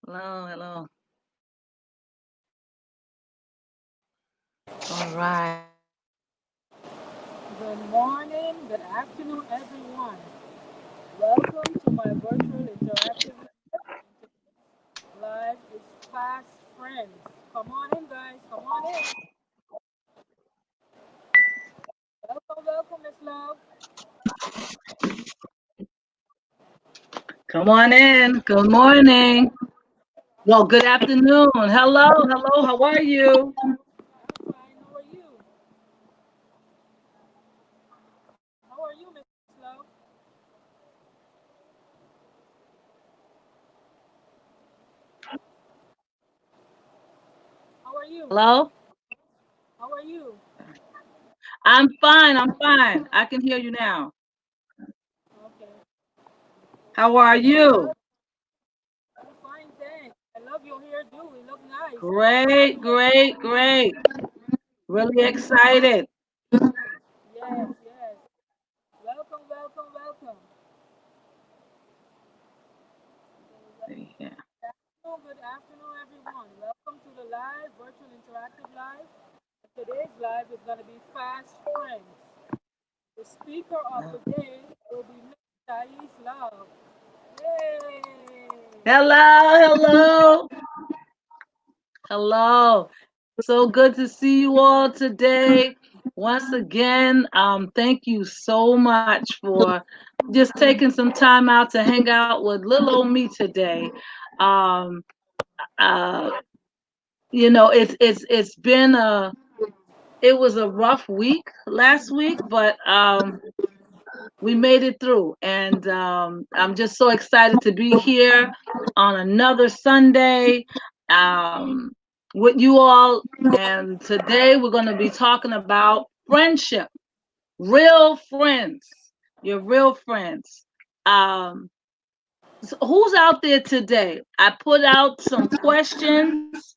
Hello, hello. All right. Good morning, good afternoon, everyone. Welcome to my virtual interactive live is Fast Friends. Come on in, guys. Come on in. Welcome, welcome, Miss Love. Come on in. Good morning. Well, good afternoon. Hello, hello. How are you? I'm fine. How are you? How are you, Miss Love? How are you? Hello? How are you? I'm fine. I'm fine. I can hear you now. Okay. How are you? Well, I'm fine, thanks. I love your hairdo. It look nice. Great, great, great. Really excited. Yes, yes. Welcome, welcome, welcome. Yeah. Good afternoon, everyone. Welcome to the live, virtual interactive live. Today's live is going to be Fast Friends. The speaker of the day will be Miss Thais Love. Yay! Hello, hello, hello. So good to see you all today. Once again, thank you so much for just taking some time out to hang out with little old me today. Um, uh, it's been it was a rough week last week, but we made it through, and I'm just so excited to be here on another Sunday with you all. And today we're going to be talking about friendship, real friends, your real friends. Um, so who's out there today? I put out some questions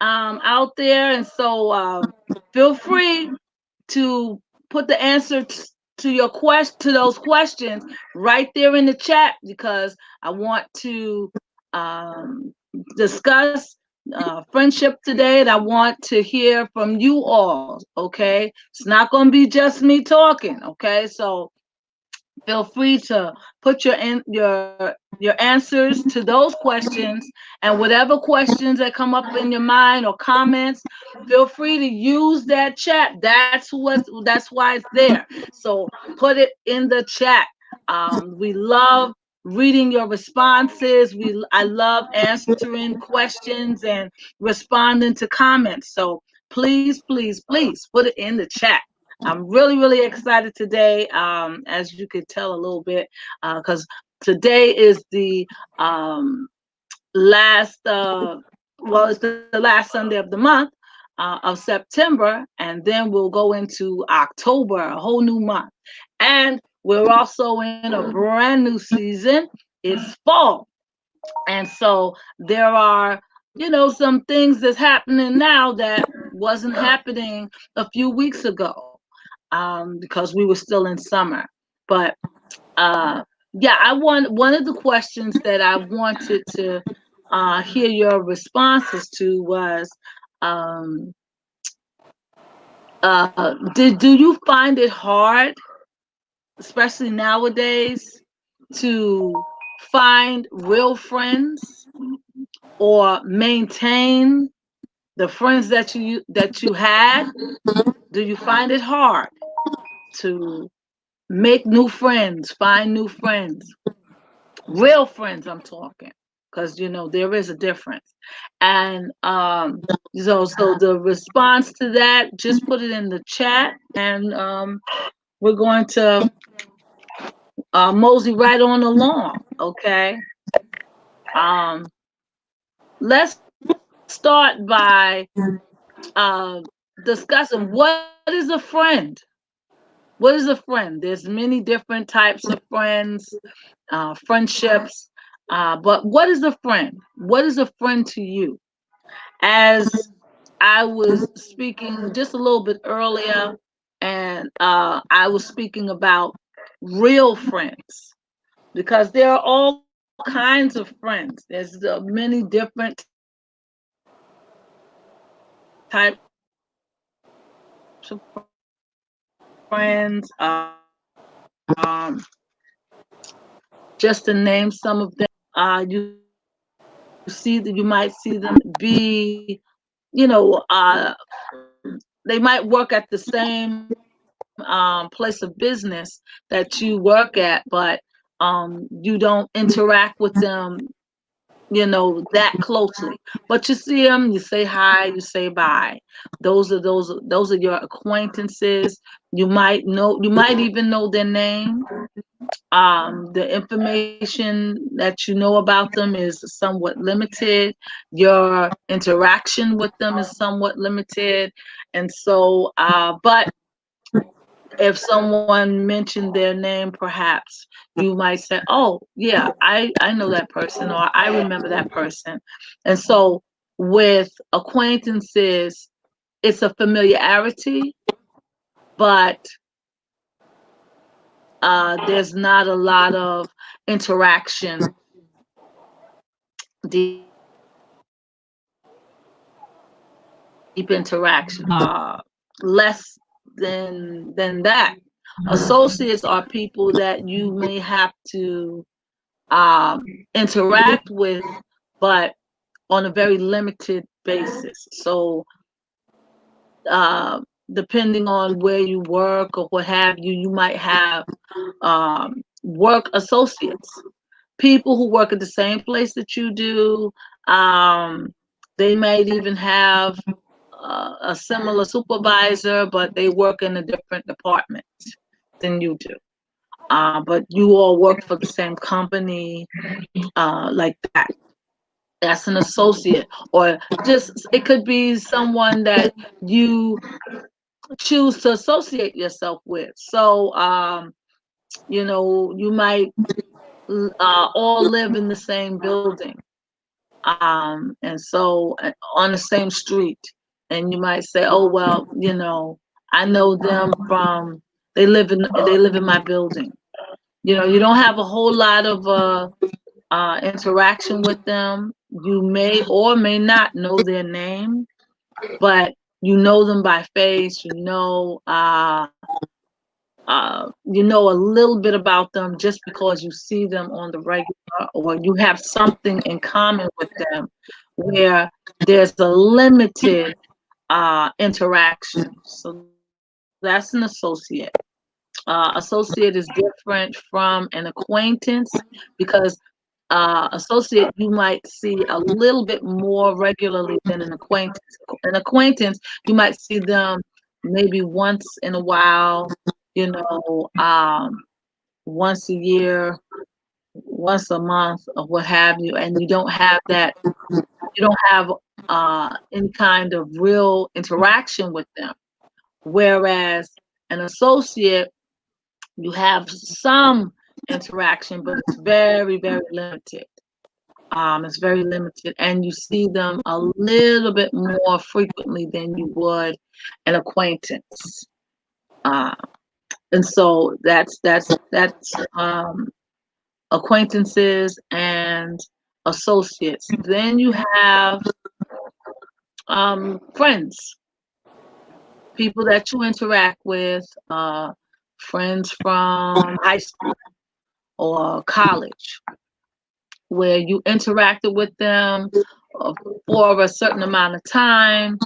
out there, and so feel free to put the answer to your to those questions right there in the chat, because I want to um, discuss friendship today, and I want to hear from you all. Okay, it's not going to be just me talking. Okay, so feel free to put your answers to those questions, and whatever questions that come up in your mind or comments, feel free to use that chat. That's why it's there. So put it in the chat. We love reading your responses. I love answering questions and responding to comments. So please, please, please put it in the chat. I'm really, really excited today. As you could tell a little bit, because today is the last it's the last Sunday of the month of September, and then we'll go into October, a whole new month. And we're also in a brand new season. It's fall. And so there are, some things that's happening now that wasn't happening a few weeks ago, because we were still in summer. But yeah, one of the questions that I wanted to hear your responses to was, um, do you find it hard, especially nowadays, to find real friends or maintain the friends that you had? Do you find it hard to make new friends, find new friends, real friends? I'm talking, because there is a difference. And so the response to that, just put it in the chat, and we're going to mosey right on along. Okay. Um, let's start by uh, discussing what is a friend. What is a friend? There's many different types of friends, friendships, but what is a friend? What is a friend to you? As I was speaking just a little bit earlier, and I was speaking about real friends, because there are all kinds of friends. There's many different types of friends. Just to name some of them, you might see them be, they might work at the same place of business that you work at, but you don't interact with them, that closely. But you see them, you say hi, you say bye. Those are your acquaintances. You might even know their name. The information that you know about them is somewhat limited. Your interaction with them is somewhat limited. And so, but if someone mentioned their name, perhaps you might say, "Oh, yeah, I know that person, or I remember that person." And so, with acquaintances, it's a familiarity, but there's not a lot of interaction, deep interaction, less than that. Associates are people that you may have to interact with, but on a very limited basis. So, depending on where you work or what have you, you might have work associates, people who work at the same place that you do. Um, they might even have a similar supervisor, but they work in a different department than you do. But you all work for the same company, like that. That's an associate, or just it could be someone that you choose to associate yourself with. So, you might all live in the same building, and so on the same street, and you might say, "Oh well, I know them from they live in my building." You don't have a whole lot of interaction with them. You may or may not know their name, but you know them by face. You know a little bit about them just because you see them on the regular, or you have something in common with them, where there's a limited interaction. So that's an associate. Associate is different from an acquaintance because associate you might see a little bit more regularly than an acquaintance. An acquaintance, you might see them maybe once in a while, you know, once a year, once a month, or what have you, and you don't have that, you don't have any kind of real interaction with them. Whereas an associate, you have some interaction, but it's very, very limited. It's very limited, and you see them a little bit more frequently than you would an acquaintance. Uh, and so that's acquaintances and associates. Then you have friends, people that you interact with, friends from high school or college, where you interacted with them uh, for a certain amount of time.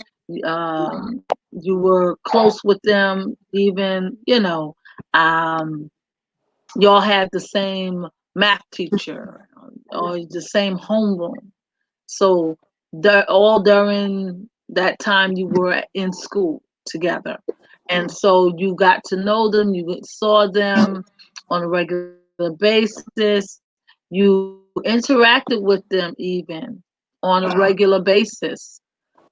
You were close with them, even, um, y'all had the same math teacher or the same homeroom. So all during that time you were in school together. And so you got to know them, you saw them on a regular basis, you interacted with them even on a regular basis.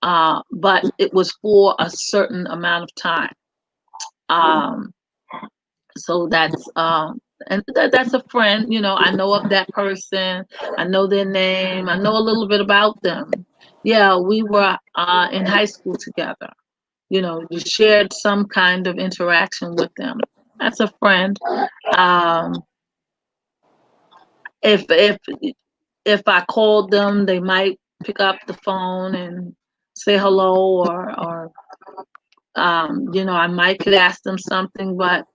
But it was for a certain amount of time. Um, so that's a friend. I know of that person, I know their name, I know a little bit about them. Yeah, we were in high school together. You shared some kind of interaction with them. That's a friend. um if if I called them, they might pick up the phone and say hello, or I might could ask them something, but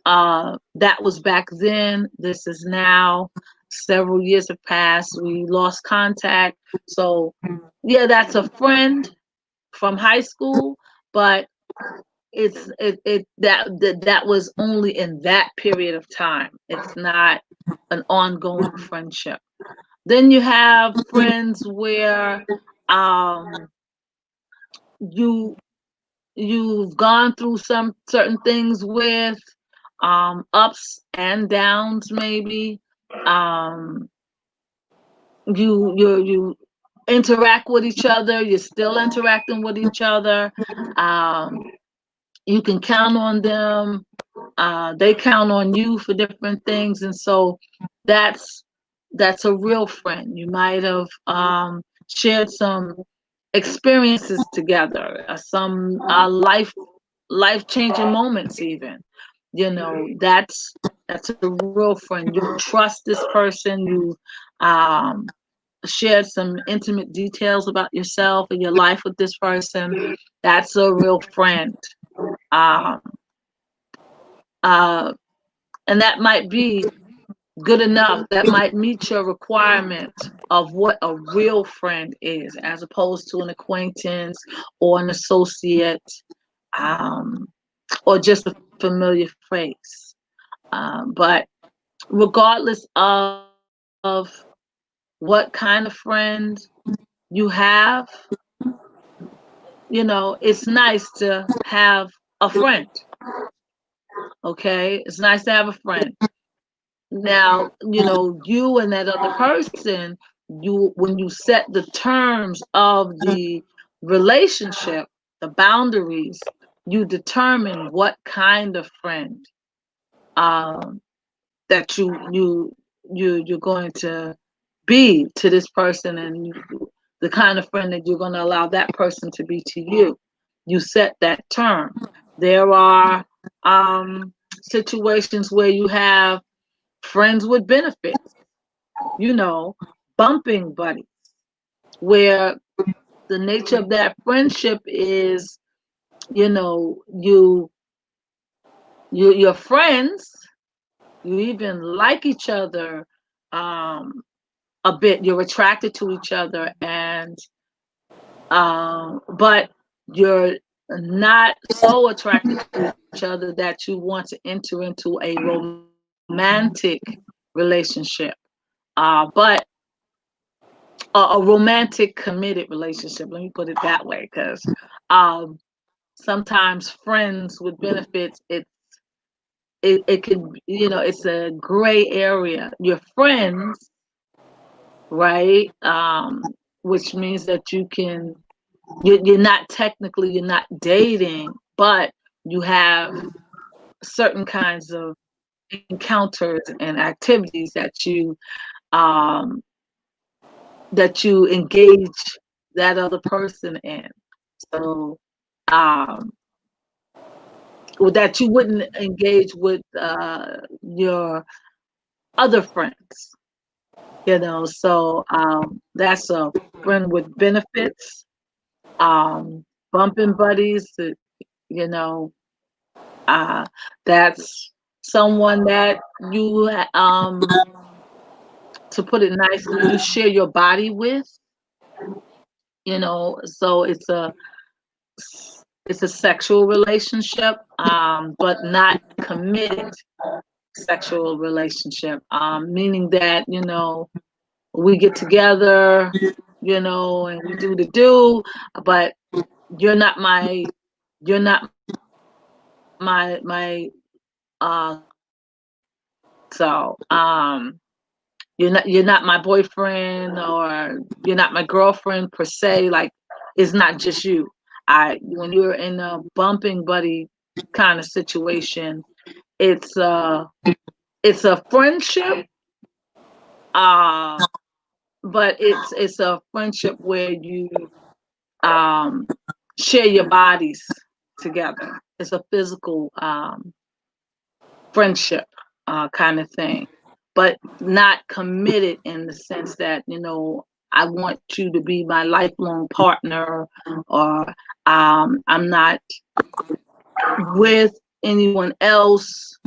that was back then. This is now. Several years have passed. We lost contact. So, yeah, that's a friend from high school, but that was only in that period of time. It's not an ongoing friendship. Then you have friends where um, you you've gone through some certain things with, ups and downs maybe. um you interact with each other, you're still interacting with each other. um you can count on them, they count on you for different things. And so that's that's a real friend. You might have shared some experiences together, some life changing moments even. That's a real friend. You trust this person. You um shared some intimate details about yourself and your life with this person. That's a real friend. um uh and that might be good enough. That might meet your requirement of what a real friend is, as opposed to an acquaintance or an associate, um, or just a familiar face. But regardless of what kind of friend you have, it's nice to have a friend. Okay, it's nice to have a friend. Now, you and that other person, when you set the terms of the relationship, the boundaries, you determine what kind of friend um, that you're going to be to this person, and the kind of friend that you're going to allow that person to be to you. You set that term. There are situations where you have friends with benefits, you know, bumping buddies, where the nature of that friendship is, you're friends, you even like each other a bit, you're attracted to each other, and but you're not so attracted to each other that you want to enter into a romantic relationship, but a romantic committed relationship. Let me put it that way, because um, sometimes friends with benefits, it could, it's a gray area. You're friends, right? Which means that you're not technically, you're not dating, but you have certain kinds of encounters and activities um, that you engage that other person in. So um, that you wouldn't engage with your other friends. So that's a friend with benefits. Bumping buddies, you know, uh, that's someone that you, to put it nicely, you share your body with. So it's a sexual relationship, but not committed sexual relationship. Meaning that we get together, and we do the do, but you're not my you're not my so you're not my boyfriend, or you're not my girlfriend per se. Like, it's not just you. When you're in a bumping buddy kind of situation, it's it's a friendship, uh but it's a friendship where you um share your bodies together. It's a physical friendship kind of thing, but not committed in the sense that, I want you to be my lifelong partner, or I'm not with anyone else.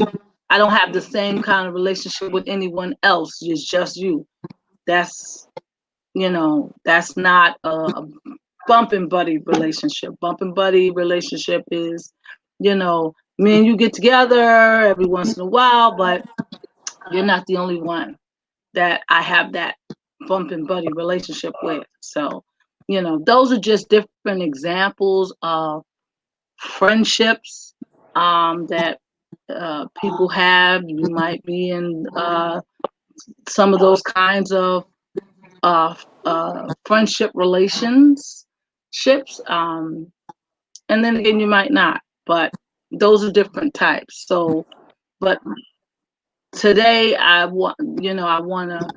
I don't have the same kind of relationship with anyone else. It's just you. That's that's not a bumping buddy relationship. Bumping buddy relationship is, me and you get together every once in a while, but you're not the only one that I have that bumping buddy relationship with. So, those are just different examples of friendships that people have. You might be in some of those kinds of friendship relationships, and then again, you might not. But those are different types. So, but today I want to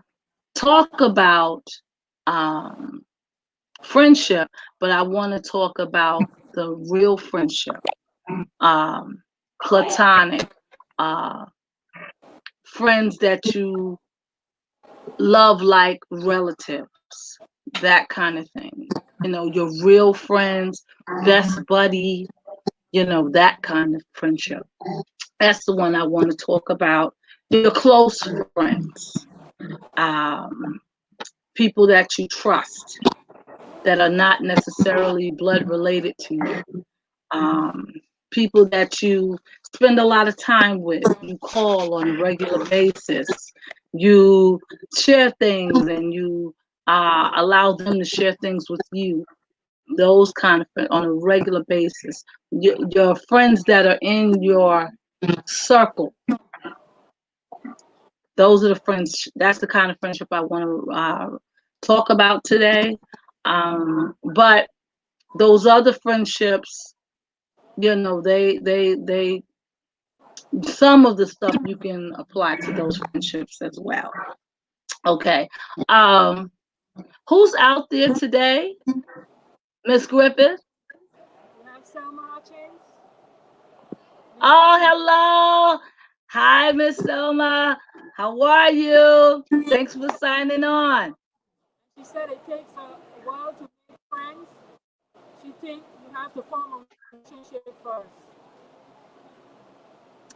talk about um, friendship, but I want to talk about the real friendship, um, platonic, uh, friends that you love like relatives, that kind of thing. Your real friends, best buddy, that kind of friendship. That's the one I want to talk about. Your close friends, um, people that you trust, that are not necessarily blood related to you, um, people that you spend a lot of time with, you call on a regular basis, you share things, and you allow them to share things with you. Those kind of friends on a regular basis. Your friends that are in your circle. Those are the friends. That's the kind of friendship I want to talk about today. But those other friendships, they some of the stuff you can apply to those friendships as well. Okay. Um, who's out there today? Miss Griffith? We have Selma Hutchins. Miss Oh, Hutchins, hello. Hi, Miss Selma. How are you? Thanks for signing on. she said it takes a while to make friends. She thinks you have to form a relationship first.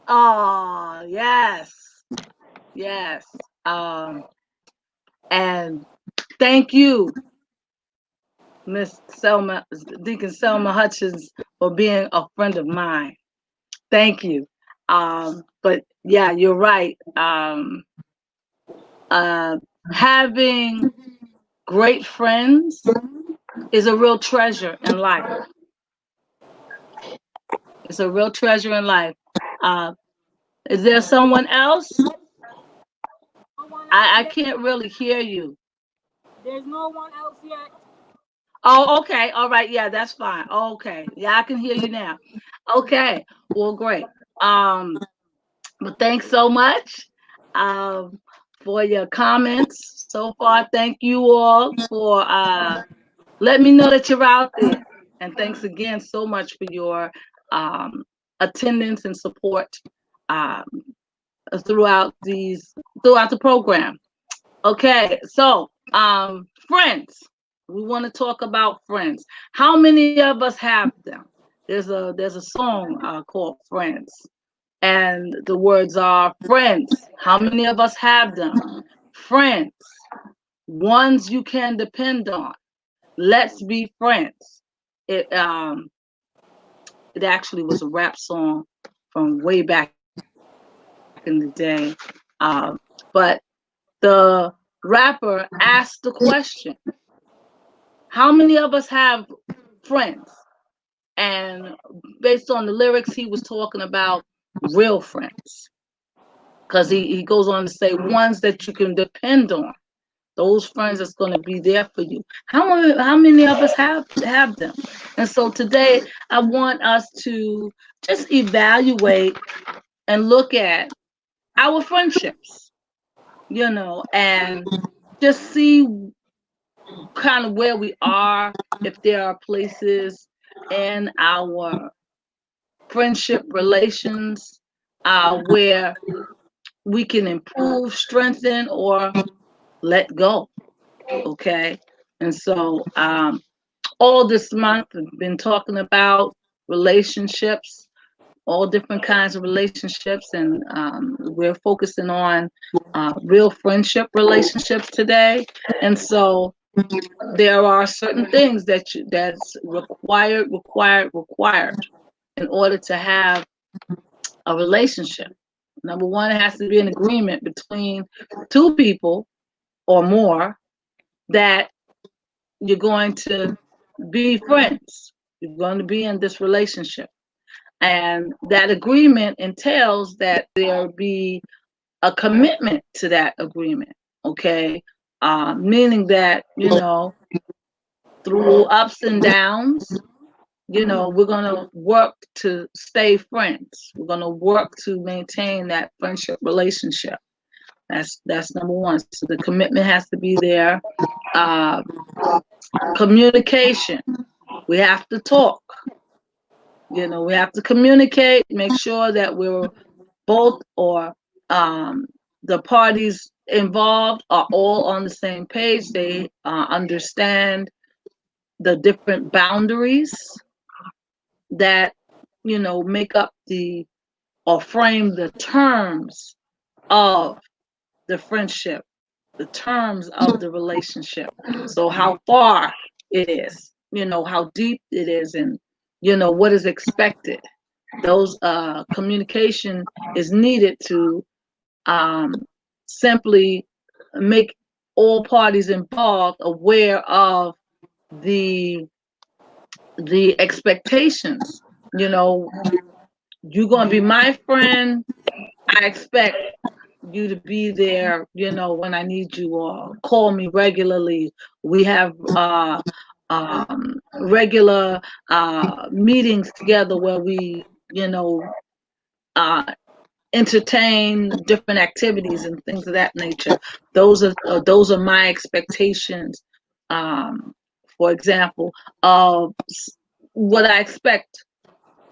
Oh, yes. Yes. Um, and thank you, Miss Selma, Deacon Selma Hutchins, for being a friend of mine. Thank you. But yeah, you're right. Uh, Having great friends is a real treasure in life. It's a real treasure in life. Uh, is there someone else? No one else I yet. can't really hear you. There's no one else yet. Oh, okay. All right. Yeah, that's fine. Okay. Yeah, I can hear you now. Okay. Well, great. Um, but thanks so much um, for your comments so far. Thank you all for letting me know that you're out there. And thanks again so much for your um, attendance and support um, throughout the program. Okay, so friends. We want to talk about friends. How many of us have them? There's a song called Friends, and the words are friends. How many of us have them? Friends, ones you can depend on. Let's be friends. It um it actually was a rap song from way back in the day. But the rapper asked the question, how many of us have friends? And based on the lyrics, he was talking about real friends. Because he goes on to say ones that you can depend on. Those friends that's going to be there for you. How many of us have them? And so today I want us to just evaluate and look at our friendships, and just see kind of where we are, if there are places in our friendship relations where we can improve, strengthen, or let go. Okay. And so all this month we've been talking about relationships, all different kinds of relationships, and we're focusing on real friendship relationships today. And so there are certain things that's required in order to have a relationship. Number one, it has to be an agreement between two people or more that you're going to be friends. You're going to be in this relationship. And that agreement entails that there be a commitment to that agreement. Okay. Meaning that, through ups and downs, we're going to work to stay friends. We're going to work to maintain that friendship relationship. That's number one. So the commitment has to be there. Uh, Communication. We have to talk. We have to communicate, make sure that we're both or the parties involved are all on the same page. They understand the different boundaries that, make up or frame the terms of the friendship, the terms of the relationship. So how far it is, how deep it is, and what is expected. Those communication is needed to simply make all parties involved aware of the expectations. You know, you're gonna be my friend. I expect you to be there, when I need you, or call me regularly. We have regular meetings together where we, uh, entertain different activities and things of that nature. Those are my expectations. Um, for example, of what I expect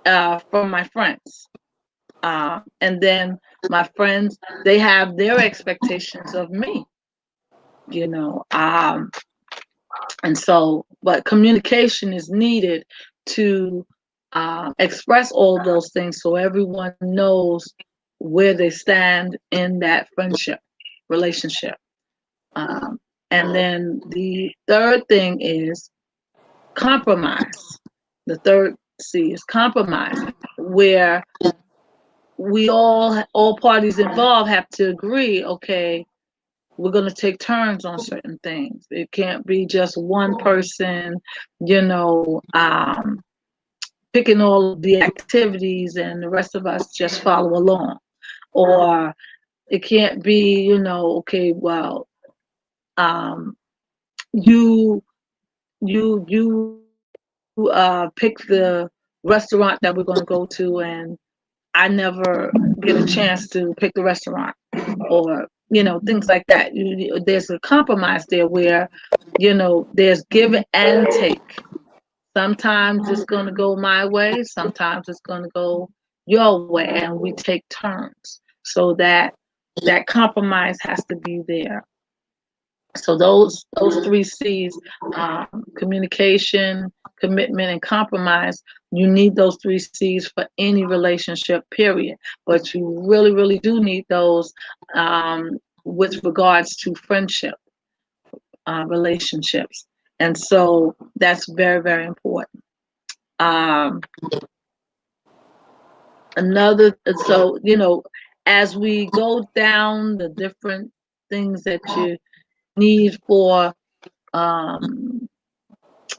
from my friends. And then my friends, they have their expectations of me, you know. And so, but communication is needed to express all those things so everyone knows where they stand in that friendship relationship. And then the third thing is compromise. The third C is compromise, where we all parties involved have to agree, okay, we're going to take turns on certain things. It can't be just one person, you know, picking all of the activities and the rest of us just follow along. Or it can't be, you know, okay, well, um, you pick the restaurant that we're going to go to, and I never get a chance to pick the restaurant, or you know, things like that. There's a compromise there where, you know, there's give and take. Sometimes it's going to go my way, sometimes it's going to go your way, and we take turns. So that compromise has to be there. So those three C's, communication, commitment, and compromise. You need those three C's for any relationship, period. But you really, really do need those with regards to friendship, relationships, and so that's very, very important. Um, so you know, as we go down the different things that you need for um,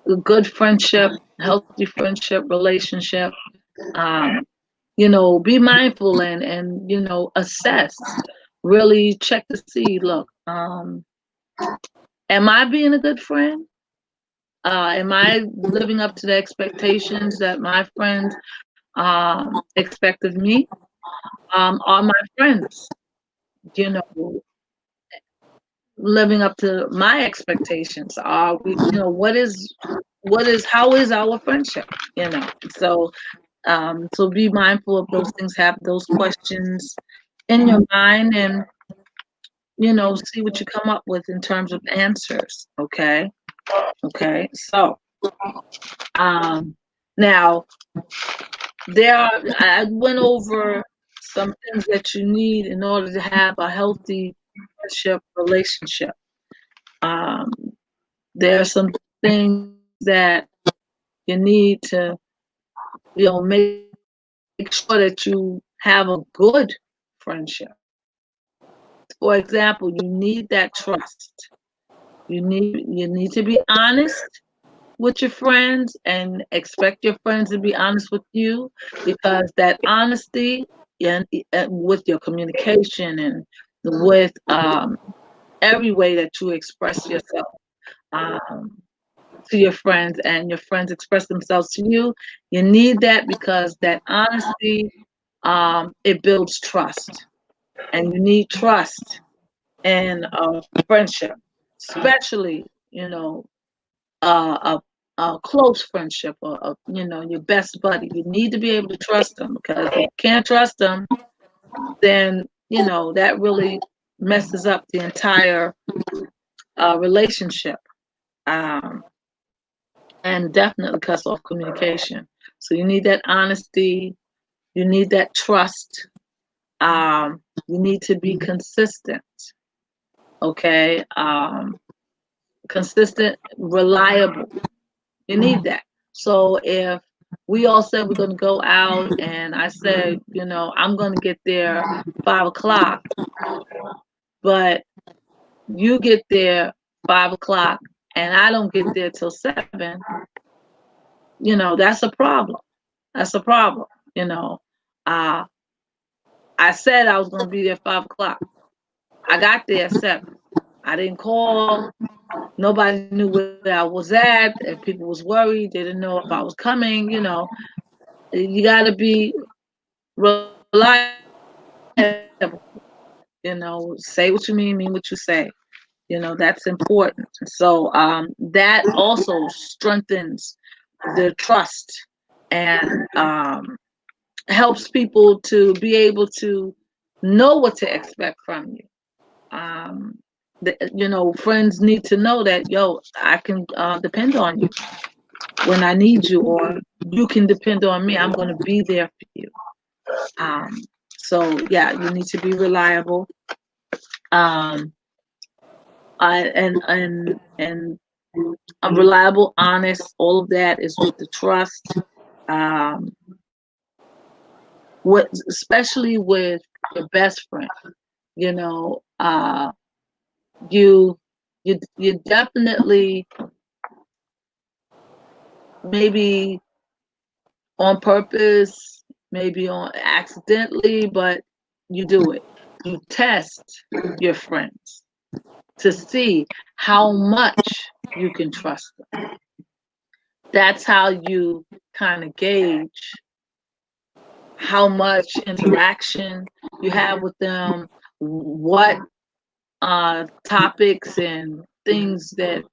a good friendship, healthy friendship, relationship. Um, you know, be mindful and you know, assess. Really check to see. Look, am I being a good friend? Am I living up to the expectations that my friends expect of me? Are my friends, you know, living up to my expectations? Are we, you know, how is our friendship? You know, so be mindful of those things. Have those questions in your mind, and you know, see what you come up with in terms of answers. Okay, okay. So now I went over some things that you need in order to have a healthy friendship relationship. Um, there are some things that you need to, you know, make sure that you have a good friendship. For example, you need that trust. You need to be honest with your friends and expect your friends to be honest with you, because that honesty and with your communication and with every way that you express yourself um, to your friends, and your friends express themselves to you, you need that, because that honesty, it builds trust, and you need trust in a friendship, especially, you know, a close friendship, or you know, your best buddy. You need to be able to trust them, because if you can't trust them, then you know that really messes up the entire relationship, um, and definitely cuts off communication. So you need that honesty, you need that trust, you need to be consistent. Okay, consistent, reliable. You need that. So if we all said we're going to go out, and I said, you know, I'm going to get there 5 o'clock, but you get there 5 o'clock and I don't get there till 7, you know, that's a problem. That's a problem. You know, uh, I said I was going to be there 5 o'clock. I got there at 7. I didn't call. Nobody knew where I was at. And people was worried. They didn't know if I was coming. You know, you got to be reliable. You know, say what you mean what you say. You know, that's important. So that also strengthens the trust, and helps people to be able to know what to expect from you. You know, friends need to know that, yo, I can depend on you when I need you, or you can depend on me. I'm going to be there for you. Um, so yeah, you need to be reliable. Um, and reliable, honest. All of that is with the trust. Um, what, especially with your best friend, you know, you you definitely, maybe on purpose, maybe on accidentally, but you do it. You test your friends to see how much you can trust them. That's how you kind of gauge how much interaction you have with them, what topics and things that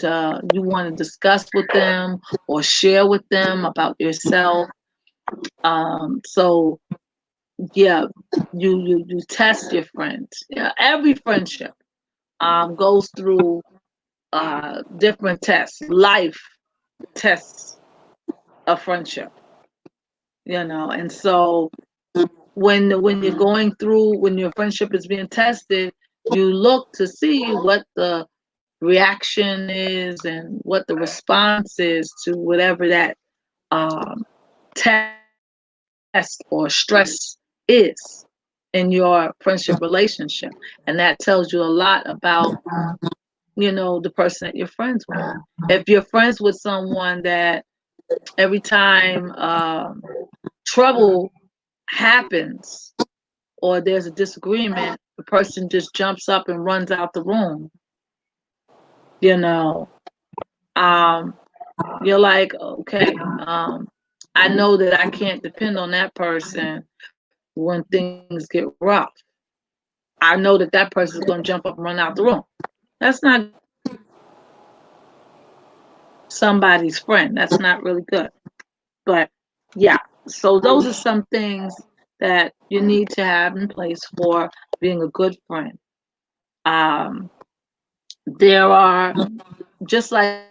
you want to discuss with them or share with them about yourself. So yeah, you test your friends. Yeah, every friendship goes through different tests. Life tests a friendship, and so when you're going through, when your friendship is being tested, you look to see what the reaction is and what the response is to whatever that um, test or stress is in your friendship relationship. And that tells you a lot about, the person that you're friends with. If you're friends with someone that every time trouble happens or there's a disagreement, the person just jumps up and runs out the room, you know, um, you're like, okay, I know that I can't depend on that person when things get rough. I know that that person's going to jump up and run out the room. That's not somebody's friend. That's not really good. But yeah, so those are some things that you need to have in place for being a good friend. Um, there are, just like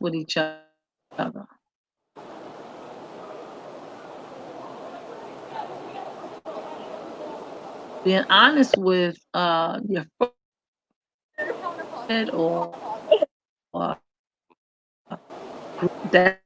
with anything, being honest with your friend or that's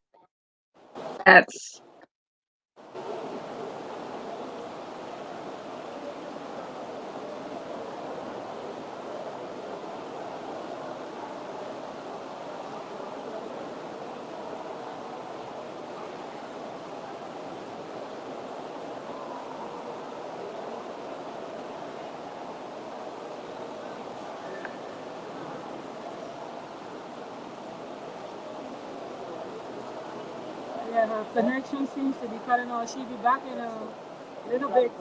Yeah, her connection seems to be cutting off. She'll be back in a little bit.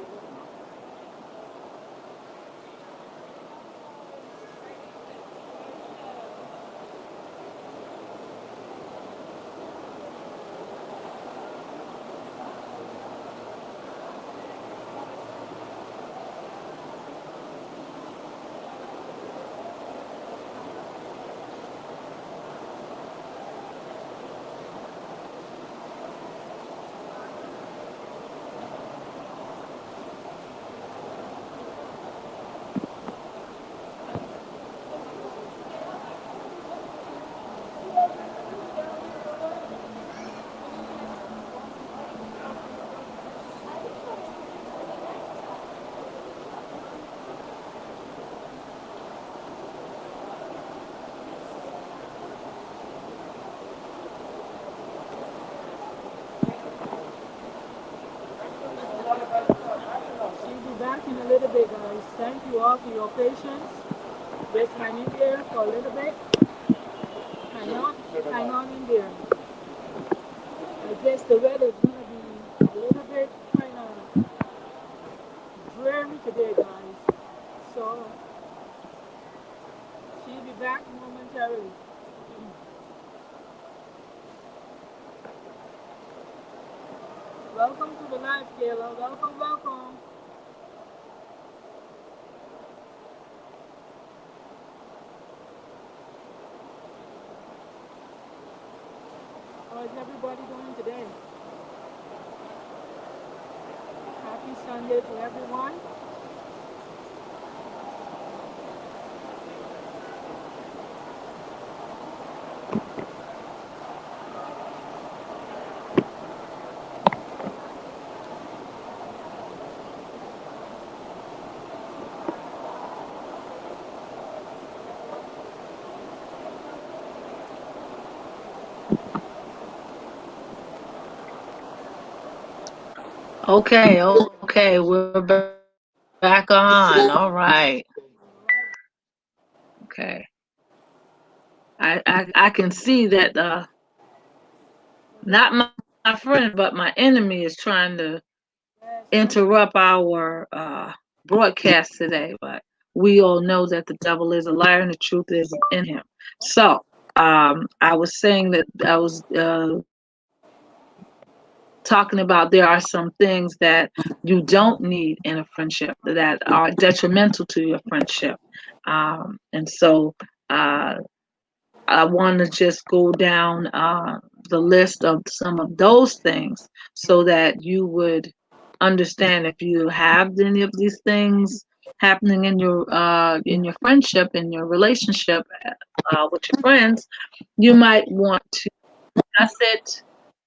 She'll be back in a little bit, guys. Thank you all for your patience. Just hang in there for a little bit. Hang on in there. I guess the weather's gonna be a little bit kind of dreary today, guys. So she'll be back momentarily. Welcome to the live, Kayla. Welcome, welcome. How's everybody doing today? Happy Sunday to everyone. Okay, we're back on. All right. Okay. I can see that not my friend, but my enemy is trying to Yes, interrupt our broadcast today. But we all know that the devil is a liar and the truth is in him. So I was saying that I was talking about there are some things that you don't need in a friendship that are detrimental to your friendship. And so uh, I want to just go down the list of some of those things so that you would understand if you have any of these things happening in your friendship, in your relationship with your friends. You might want to discuss it.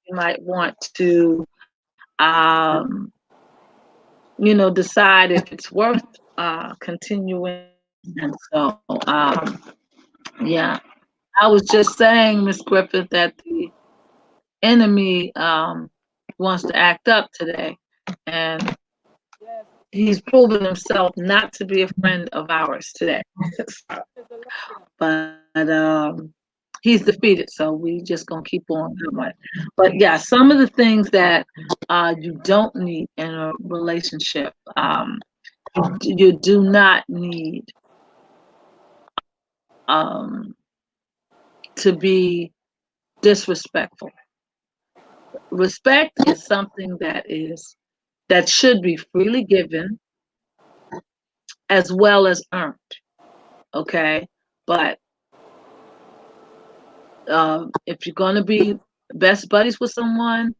You might want to decide if it's worth continuing. And so, yeah, I was just saying, Miss Griffith, that the enemy wants to act up today, and yes. he's proven himself not to be a friend of ours today. It's a liar. But he's defeated, so we just gonna keep on going. But yeah, some of the things that you don't need in a relationship, you do not need um, to be disrespectful. Respect is something that should be freely given as well as earned. Okay, but if you're going to be best buddies with someone,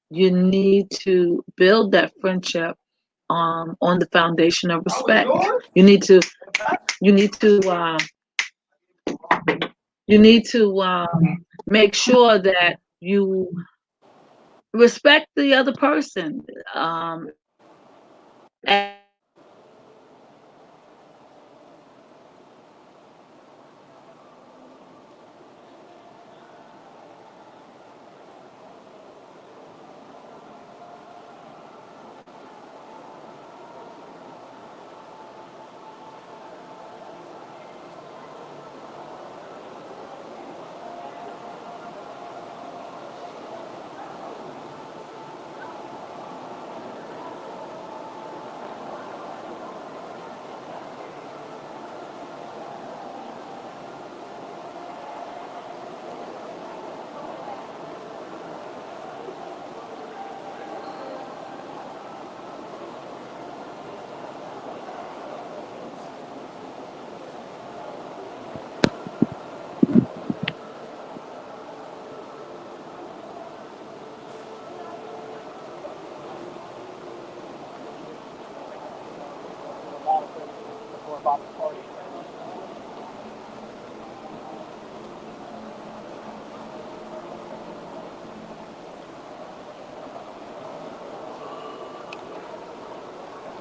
you need to build that friendship on the foundation of respect. You need to you need to you need to make sure that you respect the other person. As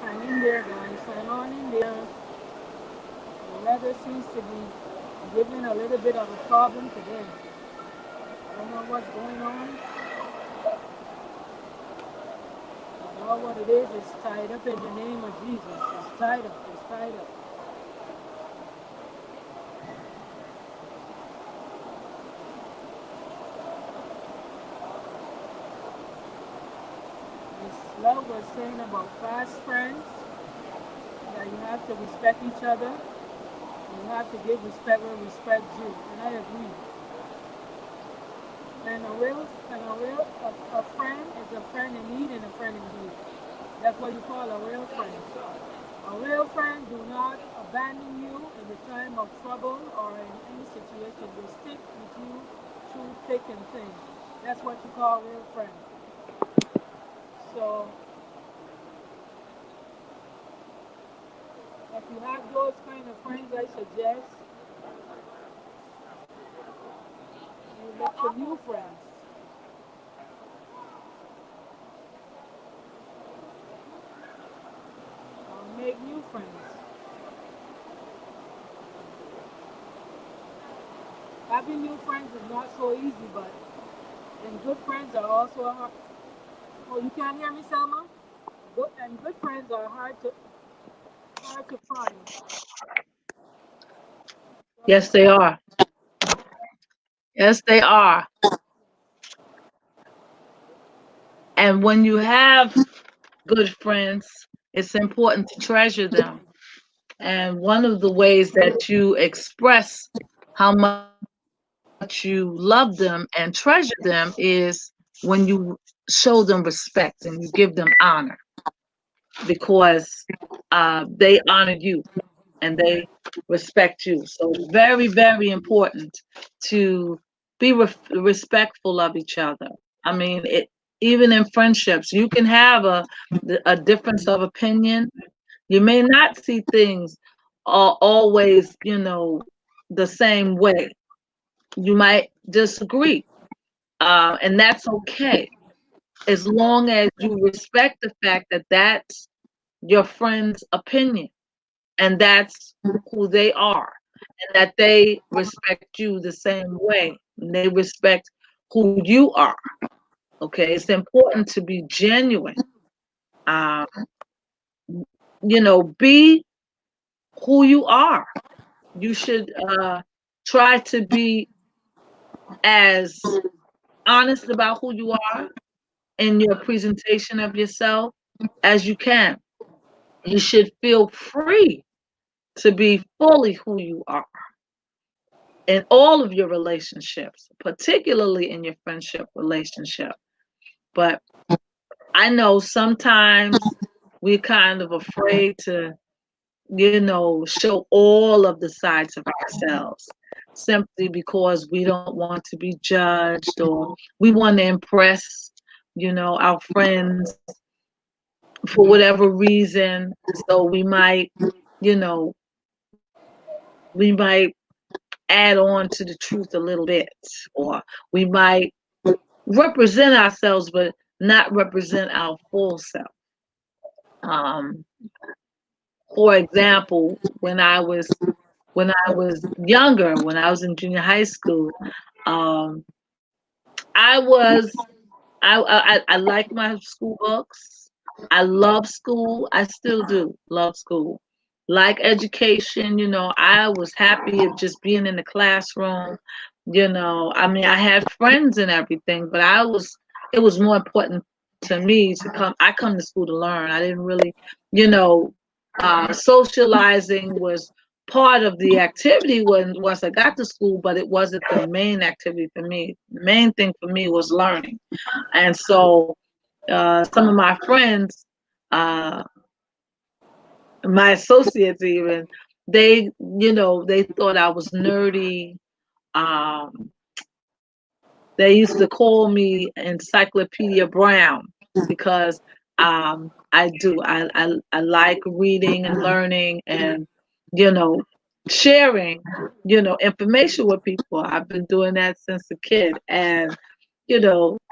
Hang in there, guys. Hang on in there. The weather seems to be giving a little bit of a problem today. I don't know what's going on. I know what it is. It's tied up in the name of Jesus. It's tied up. It's tied up. This love was saying about fast friends that you have to respect each other. You have to give respect where respect due. And I agree. And a friend is a friend in need and a friend indeed. That's what you call a real friend. A real friend do not abandon you in the time of trouble or in any situation. They stick with you through thick and thin. That's what you call real friends. So if you have those kind of friends, I suggest you look for new friends or make new friends. Having new friends is not so easy, but and good friends are also hard. Oh, you can't hear me, Selma? Good and good friends are hard to find. So Yes, they are. Yes, they are. And when you have good friends, it's important to treasure them. And one of the ways that you express how much you love them and treasure them is when you show them respect and you give them honor because they honor you and they respect you. So it's very, very important to be respectful of each other. I mean, even in friendships, you can have a difference of opinion. You may not see things always, the same way. You might disagree, and that's okay as long as you respect the fact that that's your friend's opinion and that's who they are, and that they respect you the same way. And they respect who you are. Okay, it's important to be genuine. Um, be who you are. You should try to be as honest about who you are in your presentation of yourself as you can. You should feel free to be fully who you are in all of your relationships, particularly in your friendship relationship. But I know sometimes we're kind of afraid to, show all of the sides of ourselves simply because we don't want to be judged or we want to impress, our friends for whatever reason. So you know, we might add on to the truth a little bit, or we might represent ourselves, but not represent our full self. Um, for example, when I was younger, when I was in junior high school, um, I was I like my school books. I love school. I still do love school. Like education, I was happy of just being in the classroom. I mean, I had friends and everything, but it was more important to me to come. I come to school to learn. I didn't really, you know, socializing was part of the activity once I got to school, but it wasn't the main activity for me. The main thing for me was learning. And so some of my friends, uh, my associates even, they thought I was nerdy. Um, they used to call me Encyclopedia Brown because I do. I like reading and learning and, you know, sharing, information with people. I've been doing that since a kid. And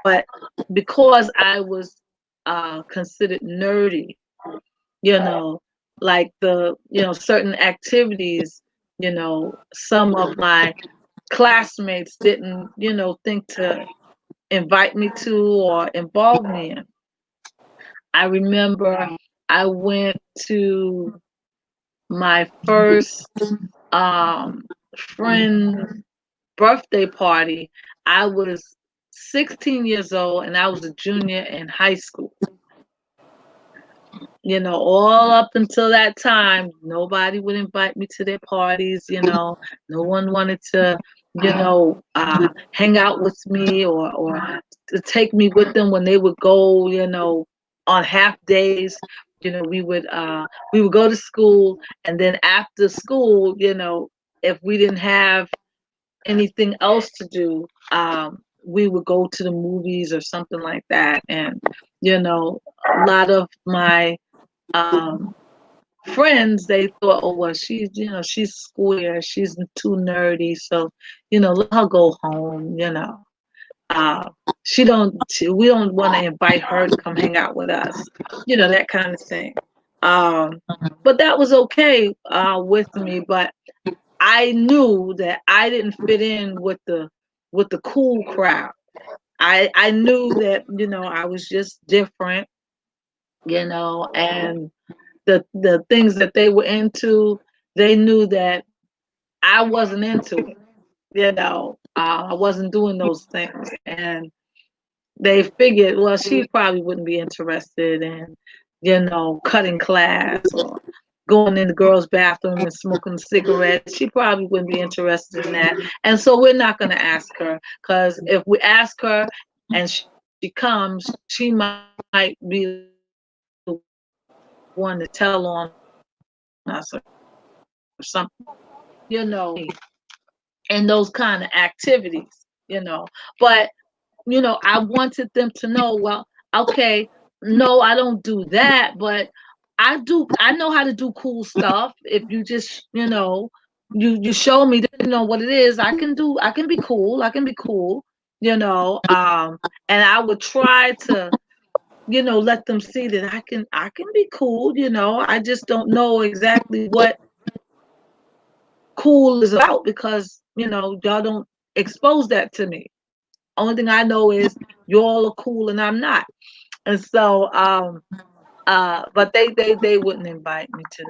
but because I was considered nerdy, you know, like certain activities, some of my classmates didn't, think to invite me to or involve me in. I remember I went to my first um, friend birthday party. I was 16 years old and I was a junior in high school. All up until that time, nobody would invite me to their parties. No one wanted to, hang out with me or to take me with them when they would go, on half days. We would go to school, and then after school, if we didn't have anything else to do, we would go to the movies or something like that. And, a lot of my um, friends, they thought, oh, well, she's square, she's too nerdy. So, let her go home. Uh, we don't want to invite her to come hang out with us, that kind of thing. Um, but that was okay with me. But I knew that I didn't fit in with the cool crowd. I knew that I was just different, and the things that they were into, they knew that I wasn't into it. I wasn't doing those things, and they figured, well, she probably wouldn't be interested in, cutting class or going in the girls' bathroom and smoking cigarettes. She probably wouldn't be interested in that. And so we're not going to ask her, because if we ask her and she comes, she might be the one to tell on us or something, and those kind of activities. But I wanted them to know, well, okay, no, I don't do that, but I know how to do cool stuff. If you just, you show me, what it is, I can be cool. I can be cool, and I would try to, let them see that I can be cool. I just don't know exactly what cool is about, because, y'all don't expose that to me. Only thing I know is you all are cool and I'm not. And so but they wouldn't invite me to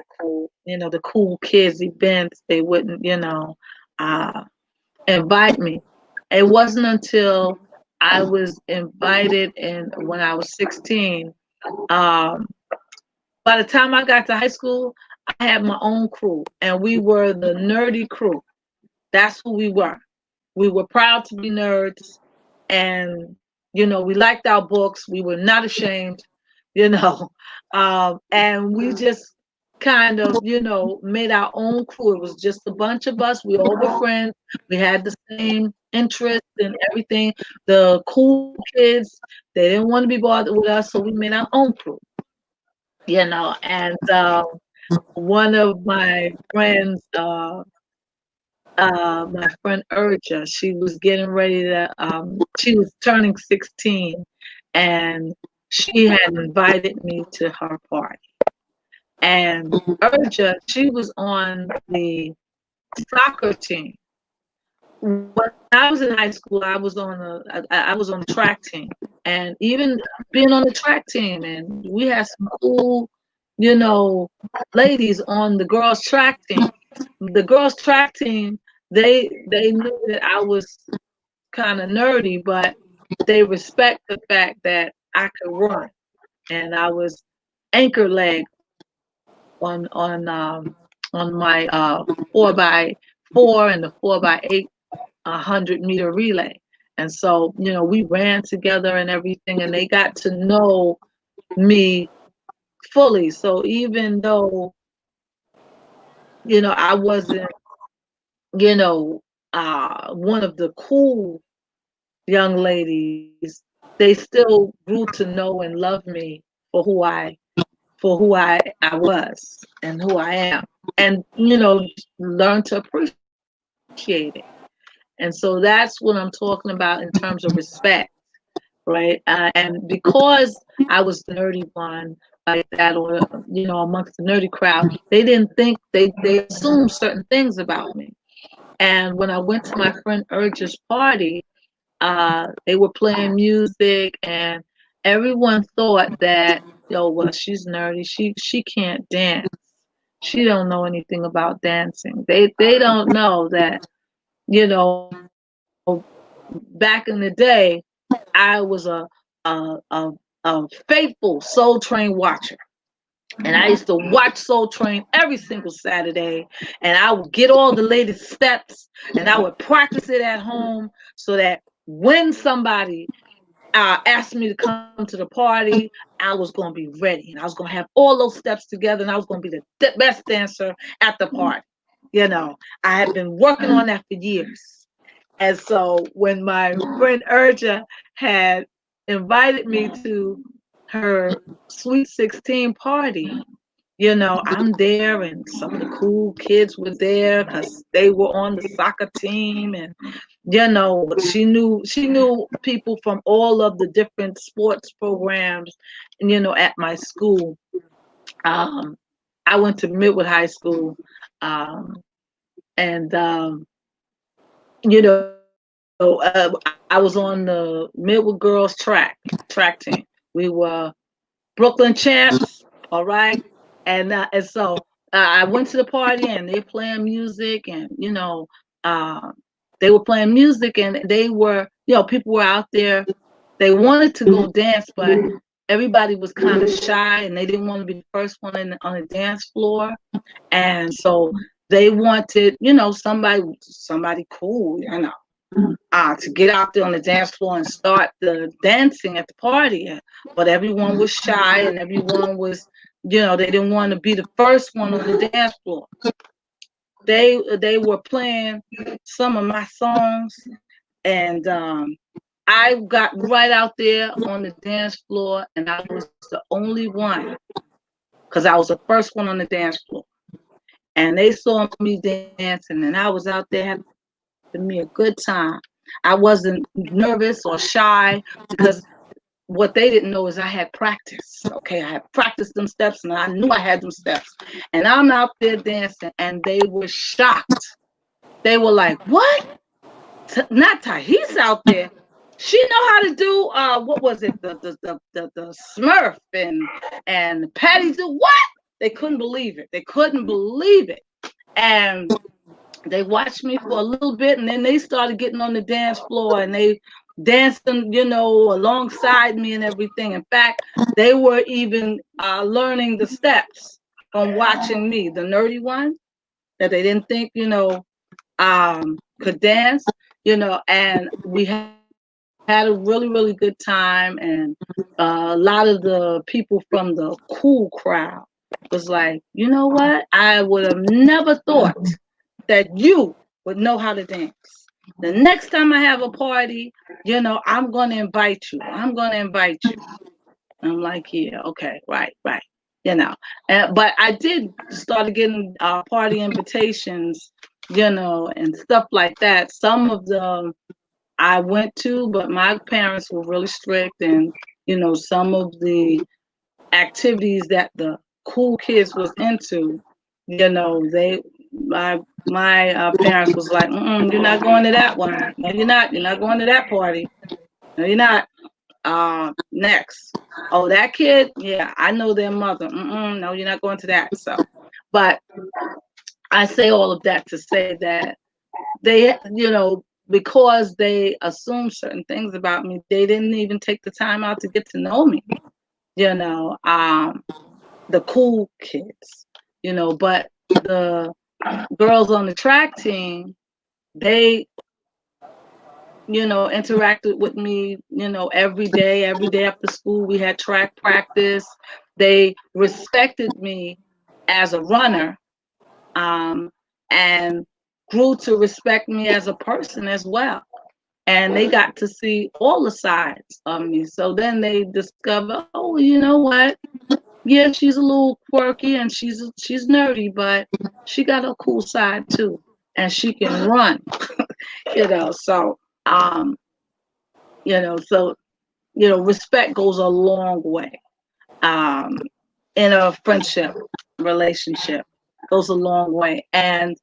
the cool kids events. They wouldn't, uh invite me. It wasn't until I was invited in when I was 16. Um by the time I got to high school, I had my own crew, and we were the nerdy crew. That's who we were. We were proud to be nerds, and we liked our books. We were not ashamed, you know, and we just kind of made our own crew. It was just a bunch of us. We all were friends. We had the same interests and everything. The cool kids, they didn't want to be bothered with us, so we made our own crew. And one of my friend Urja, she was getting ready to, she was turning 16, and she had invited me to her party. And Urja, she was on the soccer team. When I was in high school, I was on the track team, and even being on the track team, and we had some cool, you know, ladies on the girls' track team. The girls' track team, they knew that I was kind of nerdy, but they respect the fact that I could run, and I was anchor leg on my 4x4 and the 4x8 100-meter relay. And so, we ran together and everything, and they got to know me fully. So even though, I wasn't, one of the cool young ladies, they still grew to know and love me for who I was and who I am. And, learn to appreciate it. And so that's what I'm talking about in terms of respect, right? And because I was the nerdy one like that, or amongst the nerdy crowd, they didn't think they assumed certain things about me. And when I went to my friend Urge's party, they were playing music, and everyone thought that, well, she's nerdy. She can't dance. She don't know anything about dancing. They don't know that, you know, back in the day, I was a faithful Soul Train watcher. And I used to watch Soul Train every single Saturday, and I would get all the latest steps, and I would practice it at home so that when somebody asked me to come to the party, I was going to be ready, and I was going to have all those steps together, and I was going to be the best dancer at the party. I had been working on that for years. And so when my friend Urja had invited me to her Sweet 16 party, I'm there and some of the cool kids were there because they were on the soccer team, and she knew people from all of the different sports programs, at my school. um I went to Midwood High School, um and I was on the Midwood girls track team. We were Brooklyn champs, all right. And so I went to the party and they playing music, and uh, they were playing music, and they were, people were out there. They wanted to go dance, but everybody was kind of shy and they didn't want to be the first one on the dance floor. And so they wanted, somebody cool, to get out there on the dance floor and start the dancing at the party. But everyone was shy and everyone was, they didn't want to be the first one on the dance floor. They were playing some of my songs, and I got right out there on the dance floor, and I was the only one because I was the first one on the dance floor. And they saw me dancing, and I was out there having me a good time. I wasn't nervous or shy because what they didn't know is I had practice. Okay, I had practiced them steps and I knew I had them steps. And I'm out there dancing, and they were shocked. They were like, "What? Not Tahis out there? She know how to do what was it? The Smurf and Patty do what?" They couldn't believe it. They couldn't believe it. And they watched me for a little bit, and then they started getting on the dance floor and they dancing, alongside me and everything. In fact, they were even learning the steps from watching me, the nerdy one that they didn't think, could dance, and we had a really, really good time. And a lot of the people from the cool crowd was like, you know what? I would have never thought that you would know how to dance. The next time I have a party, I'm going to invite you. I'm going to invite you. I'm like, yeah, okay, right, right. But I did started getting party invitations, and stuff like that. Some of them I went to, but my parents were really strict, and some of the activities that the cool kids was into, they my parents was like, "You're not going to that one. No, you're not. You're not going to that party. No, you're not." Next, oh, that kid, yeah, I know their mother. No, you're not going to that. So, but I say all of that to say that they, because they assumed certain things about me, they didn't even take the time out to get to know me. You know, um, the cool kids, but the girls on the track team, they, interacted with me, every day after school. We had track practice. They respected me as a runner, um, and grew to respect me as a person as well. And they got to see all the sides of me. So then they discover, oh, you know what? Yeah, she's a little quirky and she's nerdy, but she got a cool side too, and she can run. So um, so respect goes a long way. Um, in a friendship relationship goes a long way, and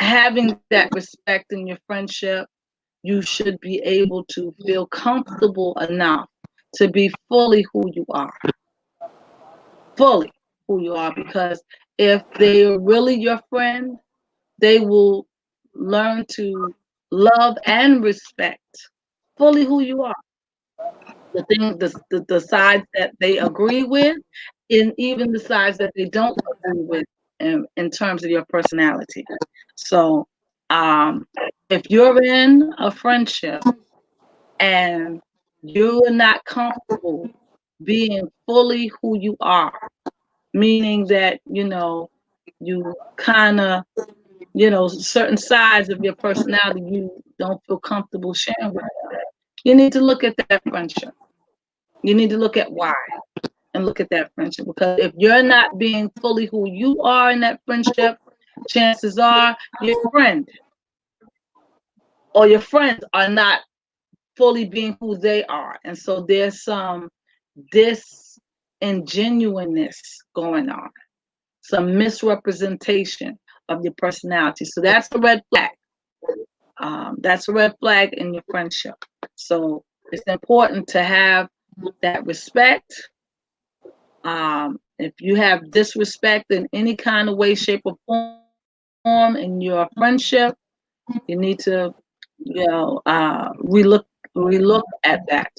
having that respect in your friendship, you should be able to feel comfortable enough to be fully who you are, fully who you are, because if they are really your friend, they will learn to love and respect fully who you are. The sides that they agree with, and even the sides that they don't agree with in terms of your personality. So um, if you're in a friendship and you're not comfortable being fully who you are, meaning that you kind of certain sides of your personality you don't feel comfortable sharing with them. You need to look at that friendship. You need to look at why and look at that friendship. Because if you're not being fully who you are in that friendship, chances are your friend or your friends are not fully being who they are. And so there's some disingenuousness going on, some misrepresentation of your personality. So that's a red flag. That's a red flag in your friendship. So it's important to have that respect. If you have disrespect in any kind of way, shape, or form in your friendship, you need to, relook at that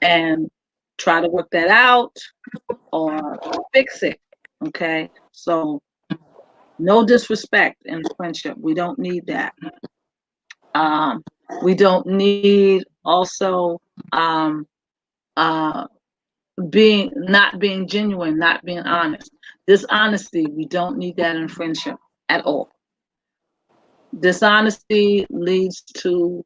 and try to work that out or fix it. Okay, so no disrespect in friendship. We don't need that. We don't need also uh, not being genuine, not being honest. Dishonesty, we don't need that in friendship at all. Dishonesty leads to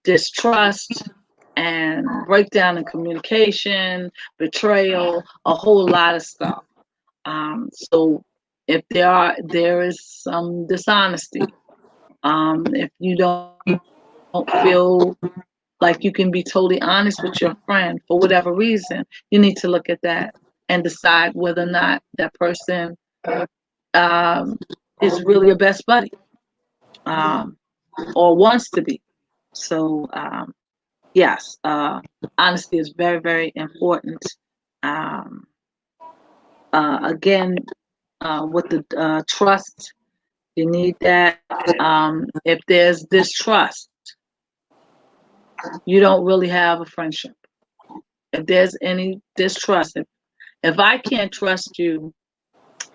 distrust and breakdown in communication, betrayal, a whole lot of stuff. So if there is some dishonesty, if you don't feel like you can be totally honest with your friend for whatever reason, you need to look at that and decide whether or not that person um, is really your best buddy, um, or wants to be. So, yes, honesty is very, very important. Um, again, with the trust, you need that. If there's distrust, you don't really have a friendship. If there's any distrust, if I can't trust you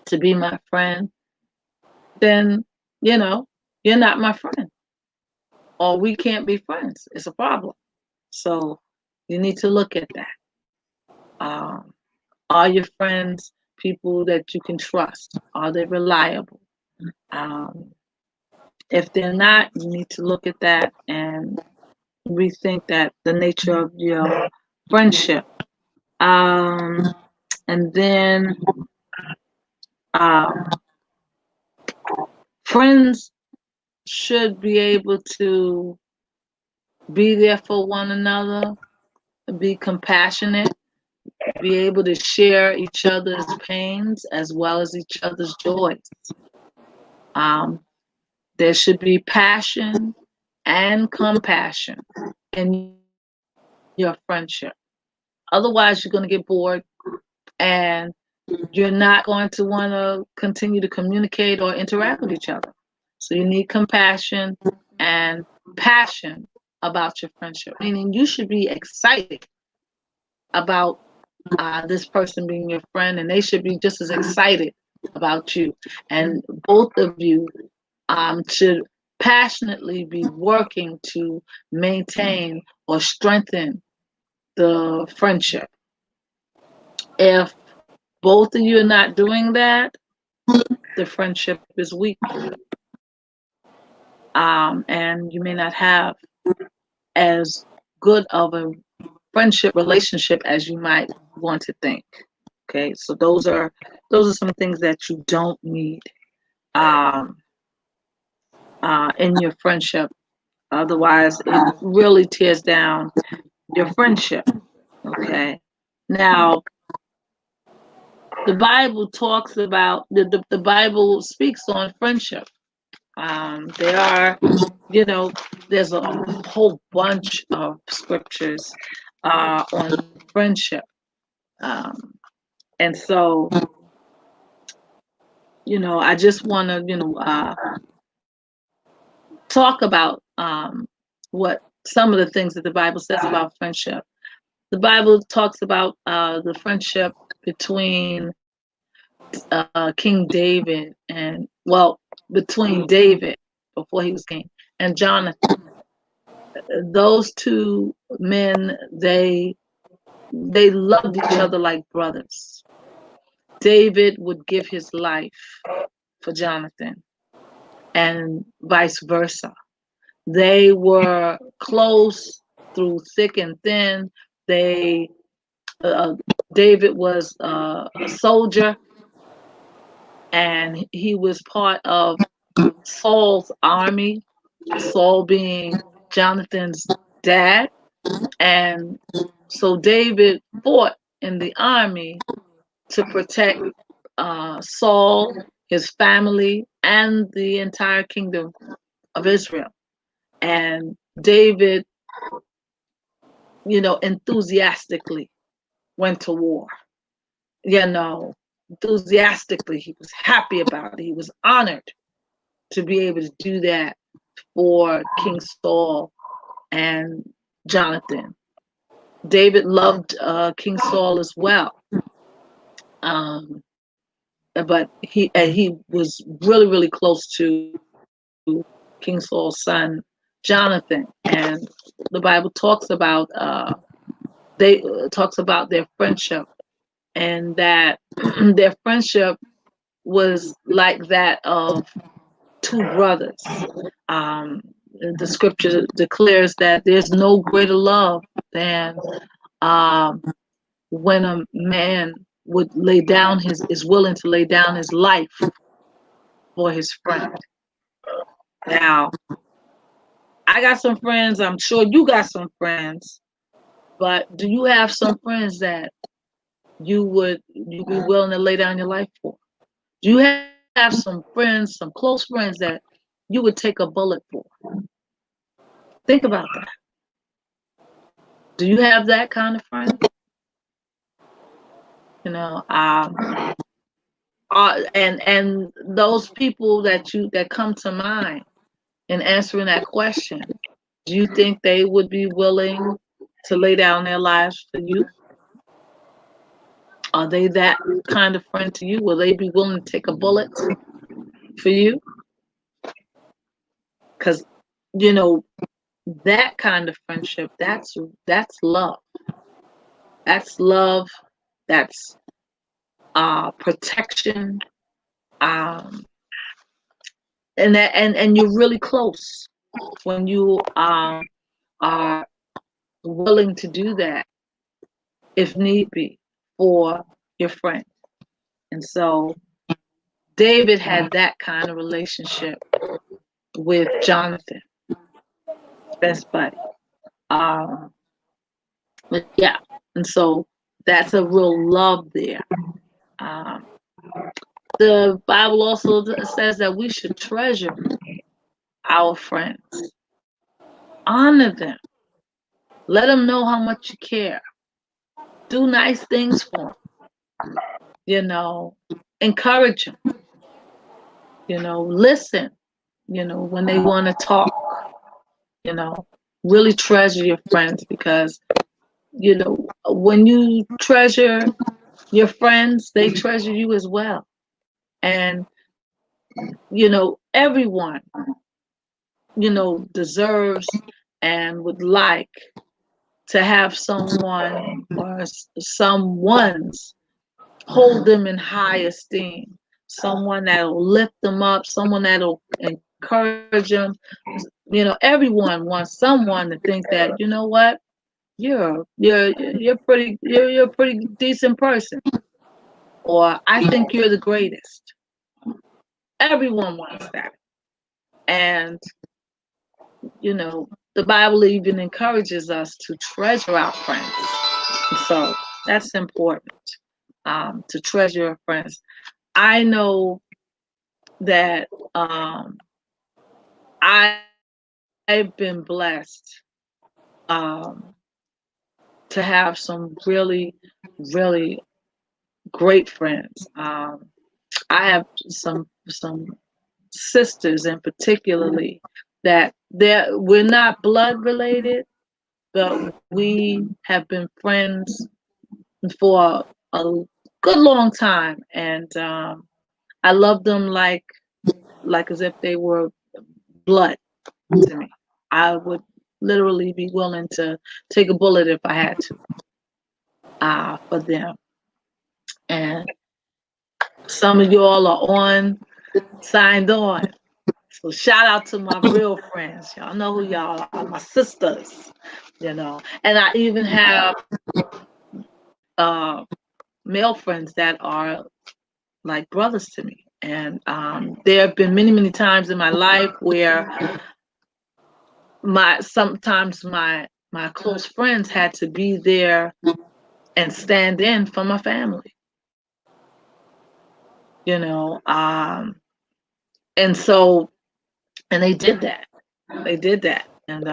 to be my friend, then you know you're not my friend, or we can't be friends. It's a problem. So you need to look at that. Um, are your friends people that you can trust? Are they reliable? Um, if they're not, you need to look at that and rethink that the nature of your friendship. Um, and then um, friends should be able to be there for one another, be compassionate, be able to share each other's pains as well as each other's joys. Um, there should be passion and compassion in your friendship. Otherwise, you're going to get bored and you're not going to want to continue to communicate or interact with each other. So you need compassion and passion about your friendship, meaning you should be excited about this person being your friend, and they should be just as excited about you. And both of you should passionately be working to maintain or strengthen the friendship. If both of you are not doing that, the friendship is weak. And you may not have as good of a friendship relationship as you might want to think. Okay, so those are some things that you don't need um, in your friendship. Otherwise, it really tears down your friendship. Okay, now the Bible talks about the Bible speaks on friendship. There are, there's a whole bunch of scriptures on friendship. Um, and so, I just want to, talk about what some of the things that the Bible says about friendship. The Bible talks about the friendship between King David between David before he was king and Jonathan. Those two men, they loved each other like brothers. David would give his life for Jonathan, and vice versa. They were close through thick and thin. They David was a soldier, and he was part of Saul's army. Saul being Jonathan's dad, and so David fought in the army to protect Saul, his family, and the entire kingdom of Israel. And David, enthusiastically went to war. Enthusiastically, he was happy about it. He was honored to be able to do that for King Saul and Jonathan. David loved King Saul as well. But he was really, really close to King Saul's son Jonathan, and the Bible talks about their friendship, and that their friendship was like that of two brothers. Um, the scripture declares that there's no greater love than um, when a man would lay down is willing to lay down his life for his friend. Now, I got some friends. I'm sure you got some friends, but do you have some friends that you be willing to lay down your life for? Do you have some friends, some close friends that you would take a bullet for? Think about that. Do you have that kind of friend? You know, and those people that come to mind in answering that question, do you think they would be willing to lay down their lives for you? Are they that kind of friend to you? Will they be willing to take a bullet for you? Because you know that kind of friendship, that's love. That's love. That's protection. Um, and you're really close when you are willing to do that if need be for your friend. And so David had that kind of relationship with Jonathan, best buddy. But yeah, and so that's a real love there. Um, the Bible also says that we should treasure our friends, honor them, let them know how much you care, do nice things for them, encourage them, listen, when they want to talk, you know, really treasure your friends because, when you treasure your friends, they treasure you as well. And, everyone, deserves and would like to have someone or someone's hold them in high esteem, someone that'll lift them up, someone that'll encourage them. Everyone wants someone to think that, you know what, you're a pretty decent person, or I think you're the greatest. Everyone wants that. And the Bible even encourages us to treasure our friends. So that's important, to treasure your friends. I know that I've been blessed to have some really, really great friends. I have some sisters in particularly that we're not blood related, but we have been friends for a good long time, and I love them like as if they were blood to me. I would literally be willing to take a bullet if I had to, for them. And some of y'all are signed on. So shout out to my real friends. Y'all know who y'all are, my sisters, And I even have uh, male friends that are like brothers to me. And there have been many, many times in my life where sometimes my close friends had to be there and stand in for my family, you know. And so, and they did that. They did that, and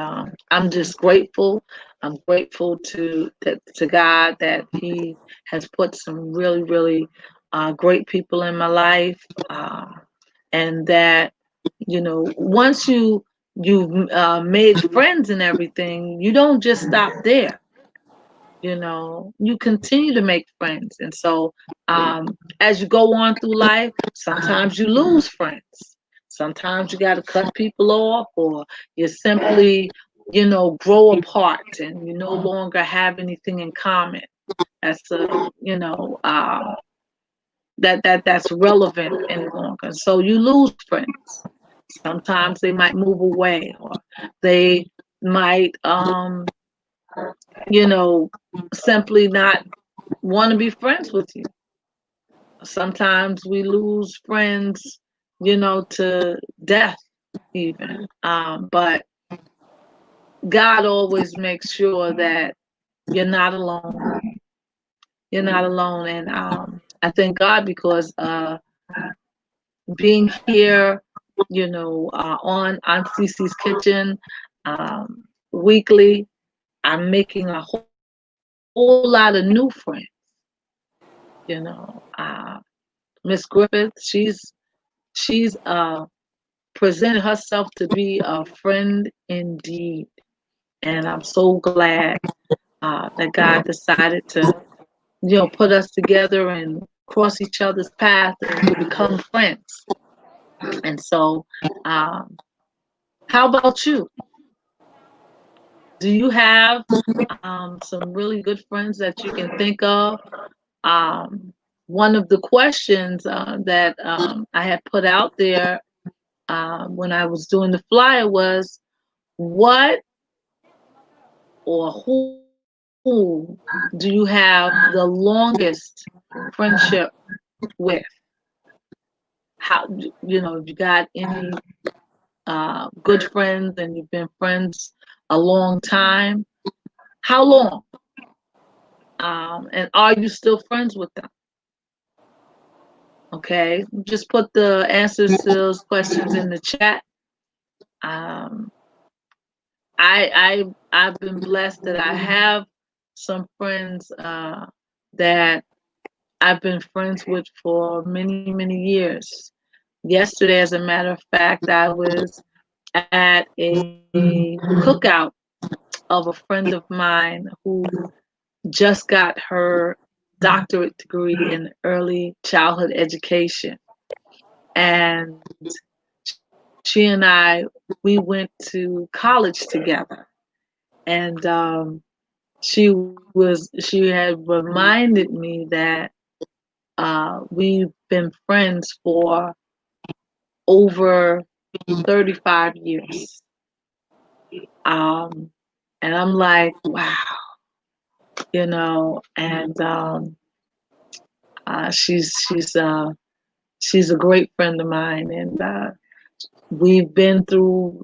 I'm just grateful. I'm grateful to God that He has put some really, really great people in my life, and that once you've made friends and everything, you don't just stop there. You continue to make friends, and so as you go on through life, sometimes you lose friends. Sometimes you got to cut people off, or you simply grow apart and you no longer have anything in common that's that's relevant any longer. So you lose friends. Sometimes they might move away, or they might you know simply not want to be friends with you. Sometimes we lose friends, to death even. But God always makes sure that you're not alone. You're not alone. And I thank God because being here, on Cece's Kitchen weekly, I'm making a whole lot of new friends. Miss Griffith, she's presented herself to be a friend indeed, and I'm so glad that God decided to, put us together and cross each other's path and become friends. And so, um, how about you? Do you have some really good friends that you can think of? Um, One of the questions that I had put out there when I was doing the flyer was, what or who do you have the longest friendship with? How, if you got any good friends and you've been friends a long time, how long? And are you still friends with them? Okay, just put the answers to those questions in the chat. Um, I've been blessed that I have some friends that I've been friends with for many, many years. Yesterday, as a matter of fact, I was at a cookout of a friend of mine who just got her doctorate degree in early childhood education. And she and I, we went to college together. And she had reminded me that we've been friends for over 35 years. Um, and I'm like, wow, and she's a great friend of mine, and we've been through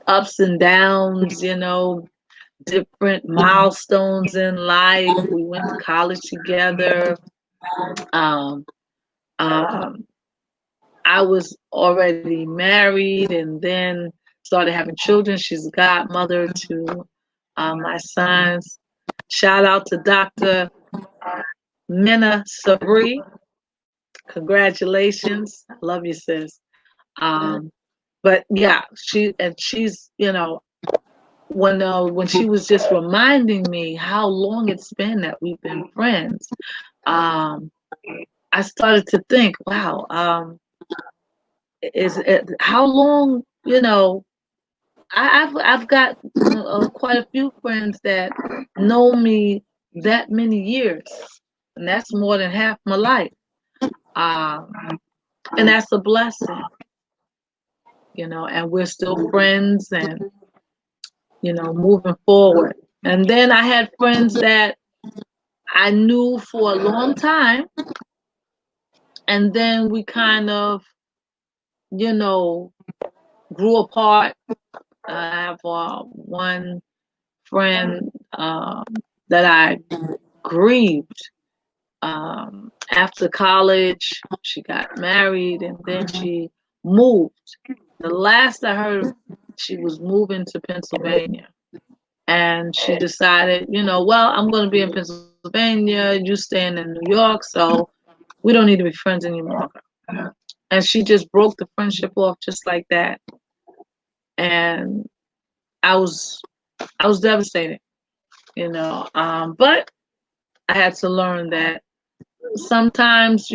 ups and downs, different milestones in life. We went to college together. Um, um, I was already married and then started having children. She's a godmother to my sons. Shout out to Dr. Minna Sabri. Congratulations. I love you, sis. Um, but yeah, she's, when she was just reminding me how long it's been that we've been friends, um, I started to think, wow, is it how long? I've got quite a few friends that know me that many years, and that's more than half my life. Um, and that's a blessing. and we're still friends and, moving forward. And then I had friends that I knew for a long time, and then we kind of, you know, grew apart. I have one friend that I grieved after college. She got married and then she moved. The last I heard, she was moving to Pennsylvania. And she decided, well, I'm going to be in Pennsylvania. You staying in New York, so we don't need to be friends anymore. And she just broke the friendship off just like that. And I was devastated, but I had to learn that sometimes,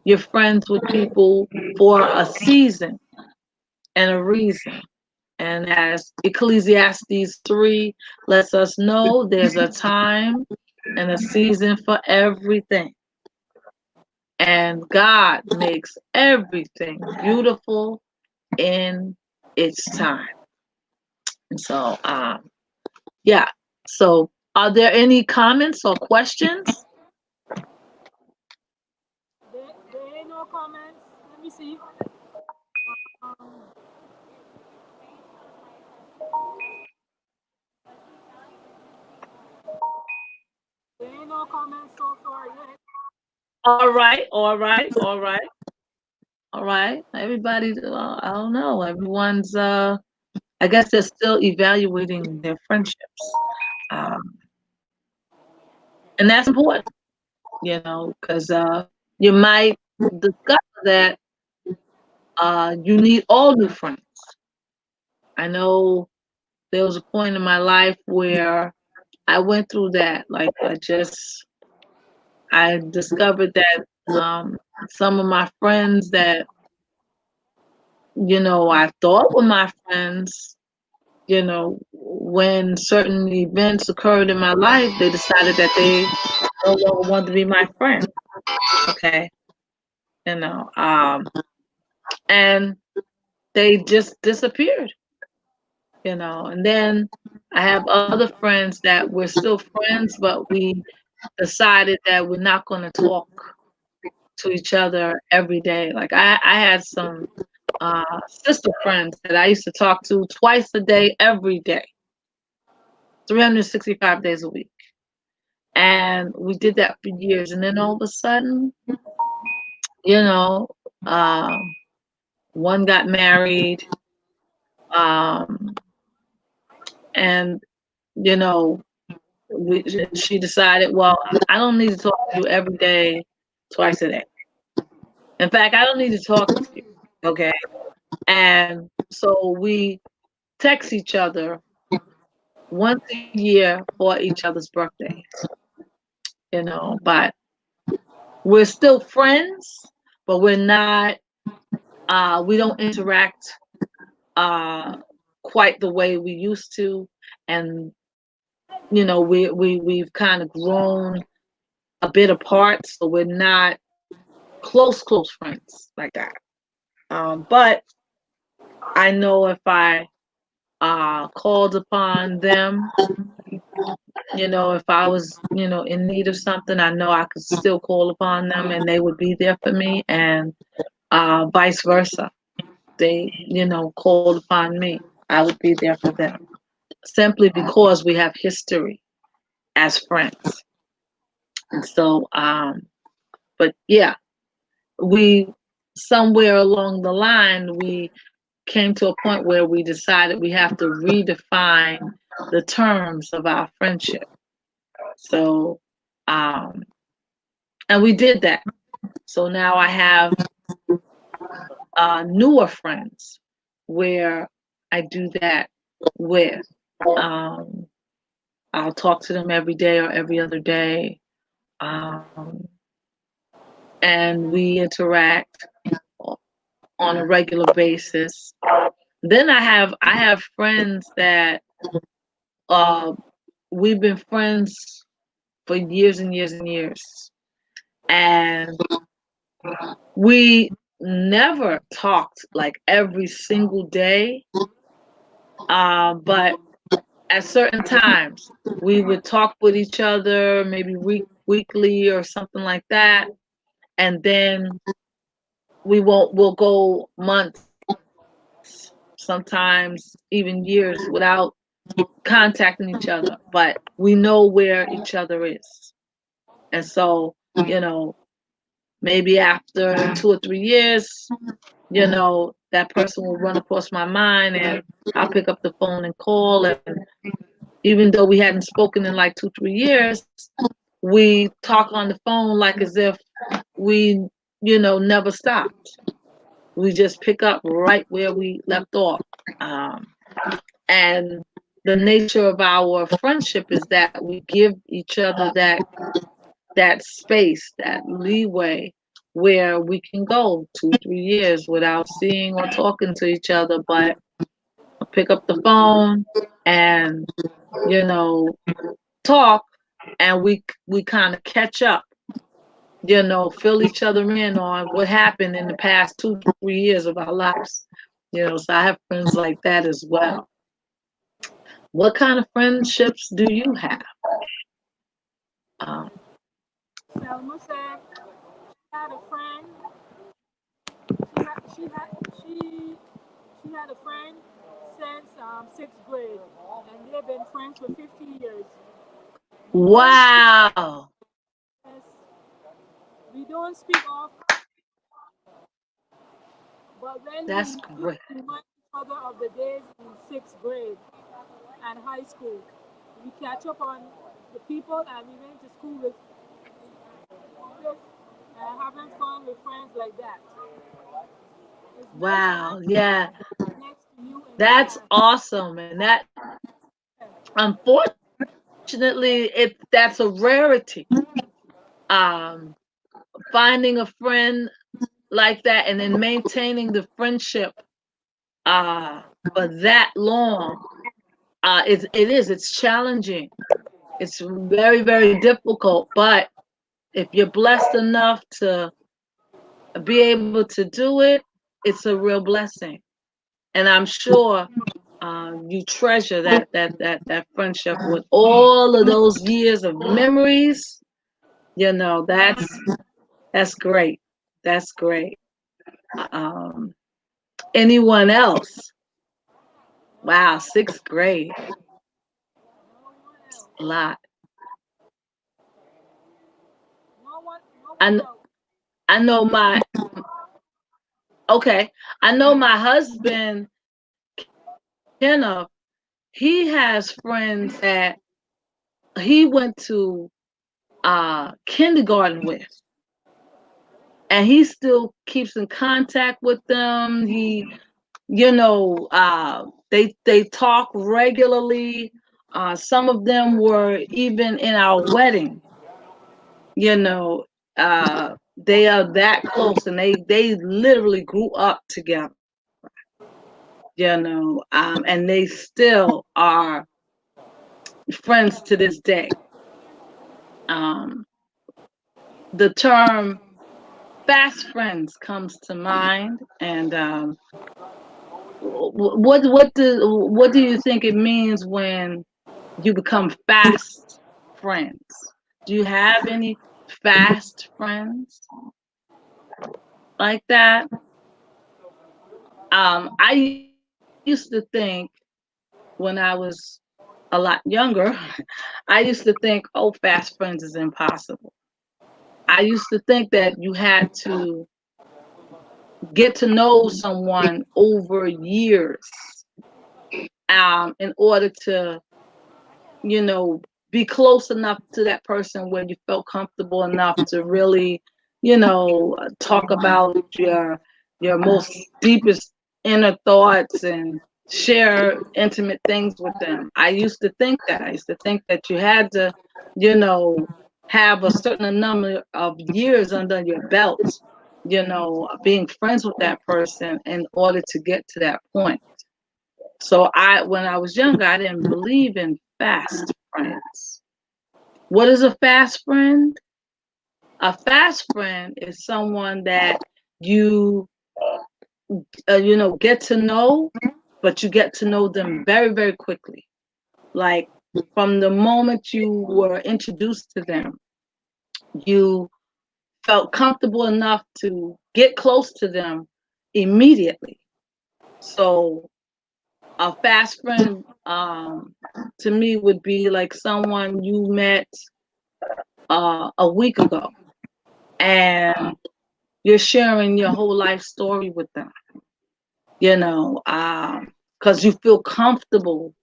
you're friends with people for a season and a reason. And as Ecclesiastes 3 lets us know, there's a time and a season for everything. And God makes everything beautiful in its time. And so, yeah. So, are there any comments or questions? There ain't no comments. Let me see. Um, there ain't no comments so far yet. All right, all right, all right, all right. Everybody, I don't know. Everyone's, I guess they're still evaluating their friendships. Um, and that's important, because you might discover that you need all new friends. I know there was a point in my life where I went through that. Like I discovered that some of my friends that I thought were my friends, when certain events occurred in my life, they decided that they no longer wanted to be my friend. Okay, you know, um, and they just disappeared. And then I have other friends that we're still friends, but we decided that we're not going to talk to each other every day. Like I had some sister friends that I used to talk to twice a day, every day, 365 days a week. And we did that for years. And then all of a sudden, you know, um, one got married, um, and, you know, she decided, well, I don't need to talk to you every day, twice a day. In fact, I don't need to talk to you. Okay. And so we text each other once a year for each other's birthdays, but we're still friends, but we're not, we don't interact uh, quite the way we used to. And, we've kind of grown a bit apart, so we're not close friends like that. But I know if I called upon them, if I was, in need of something, I know I could still call upon them and they would be there for me, and vice versa. They, called upon me, I would be there for them, simply because we have history as friends. And so, but yeah, we, somewhere along the line, we came to a point where we decided we have to redefine the terms of our friendship. So, and we did that. So now I have newer friends where I do that with. Um, I'll talk to them every day or every other day. Um, and we interact on a regular basis. Then I have friends that uh, we've been friends for years and years and years, and we never talked like every single day, but at certain times we would talk with each other, maybe weekly or something like that, and then we'll go months, sometimes even years without contacting each other, but we know where each other is. And so, you know, maybe after 2 or 3 years, that person will run across my mind, and I'll pick up the phone and call. And even though we hadn't spoken in like 2, 3 years, we talk on the phone like as if we, never stopped. We just pick up right where we left off. Um, and the nature of our friendship is that we give each other that space, that leeway, where we can go 2, 3 years without seeing or talking to each other, but pick up the phone and you know talk, and we kind of catch up, fill each other in on what happened in the past 2, 3 years of our lives. So I have friends like that as well. What kind of friendships do you have? Um, Selma said she had a friend. She had she had she had a friend since sixth grade, and they've been friends for 50 years. We don't speak. wow, We don't speak often, but when we that's meet, great. we remind each other of the days in sixth grade and high school. We catch up on the people and we went to school with having fun with friends like that. It's very Wow, challenging yeah, next to you in that's class. awesome. And that, unfortunately, that's a rarity. Um, Finding a friend like that and then maintaining the friendship uh for that long, it's challenging. It's very, very difficult, but if you're blessed enough to be able to do it, it's a real blessing. And I'm sure you treasure that friendship with all of those years of memories. That's great. That's great. Um, Anyone else? Wow, sixth grade, No one else. a lot. No one I else. I know my okay. I know my husband, Kenneth. He has friends that he went to kindergarten with, and he still keeps in contact with them. They talk regularly. Some of them were even in our wedding. you know they are that close, and they literally grew up together. And they still are friends to this day. um the term fast friends comes to mind. And what do you think it means when you become fast friends? Do you have any fast friends like that? I used to think, when I was a lot younger, I used to think, oh, fast friends is impossible. I used to think that you had to get to know someone over years, in order to, you know, be close enough to that person where you felt comfortable enough to really, talk about your most deepest inner thoughts and share intimate things with them. I used to think that. I used to think that you had to, you know, have a certain number of years under your belt, being friends with that person in order to get to that point. So when I was younger, I didn't believe in fast friends. What is a fast friend? A fast friend is someone that you get to know, but you get to know them very, very quickly. Like from the moment you were introduced to them, you felt comfortable enough to get close to them immediately. So a fast friend, to me, would be like someone you met a week ago, and you're sharing your whole life story with them. Because you feel comfortable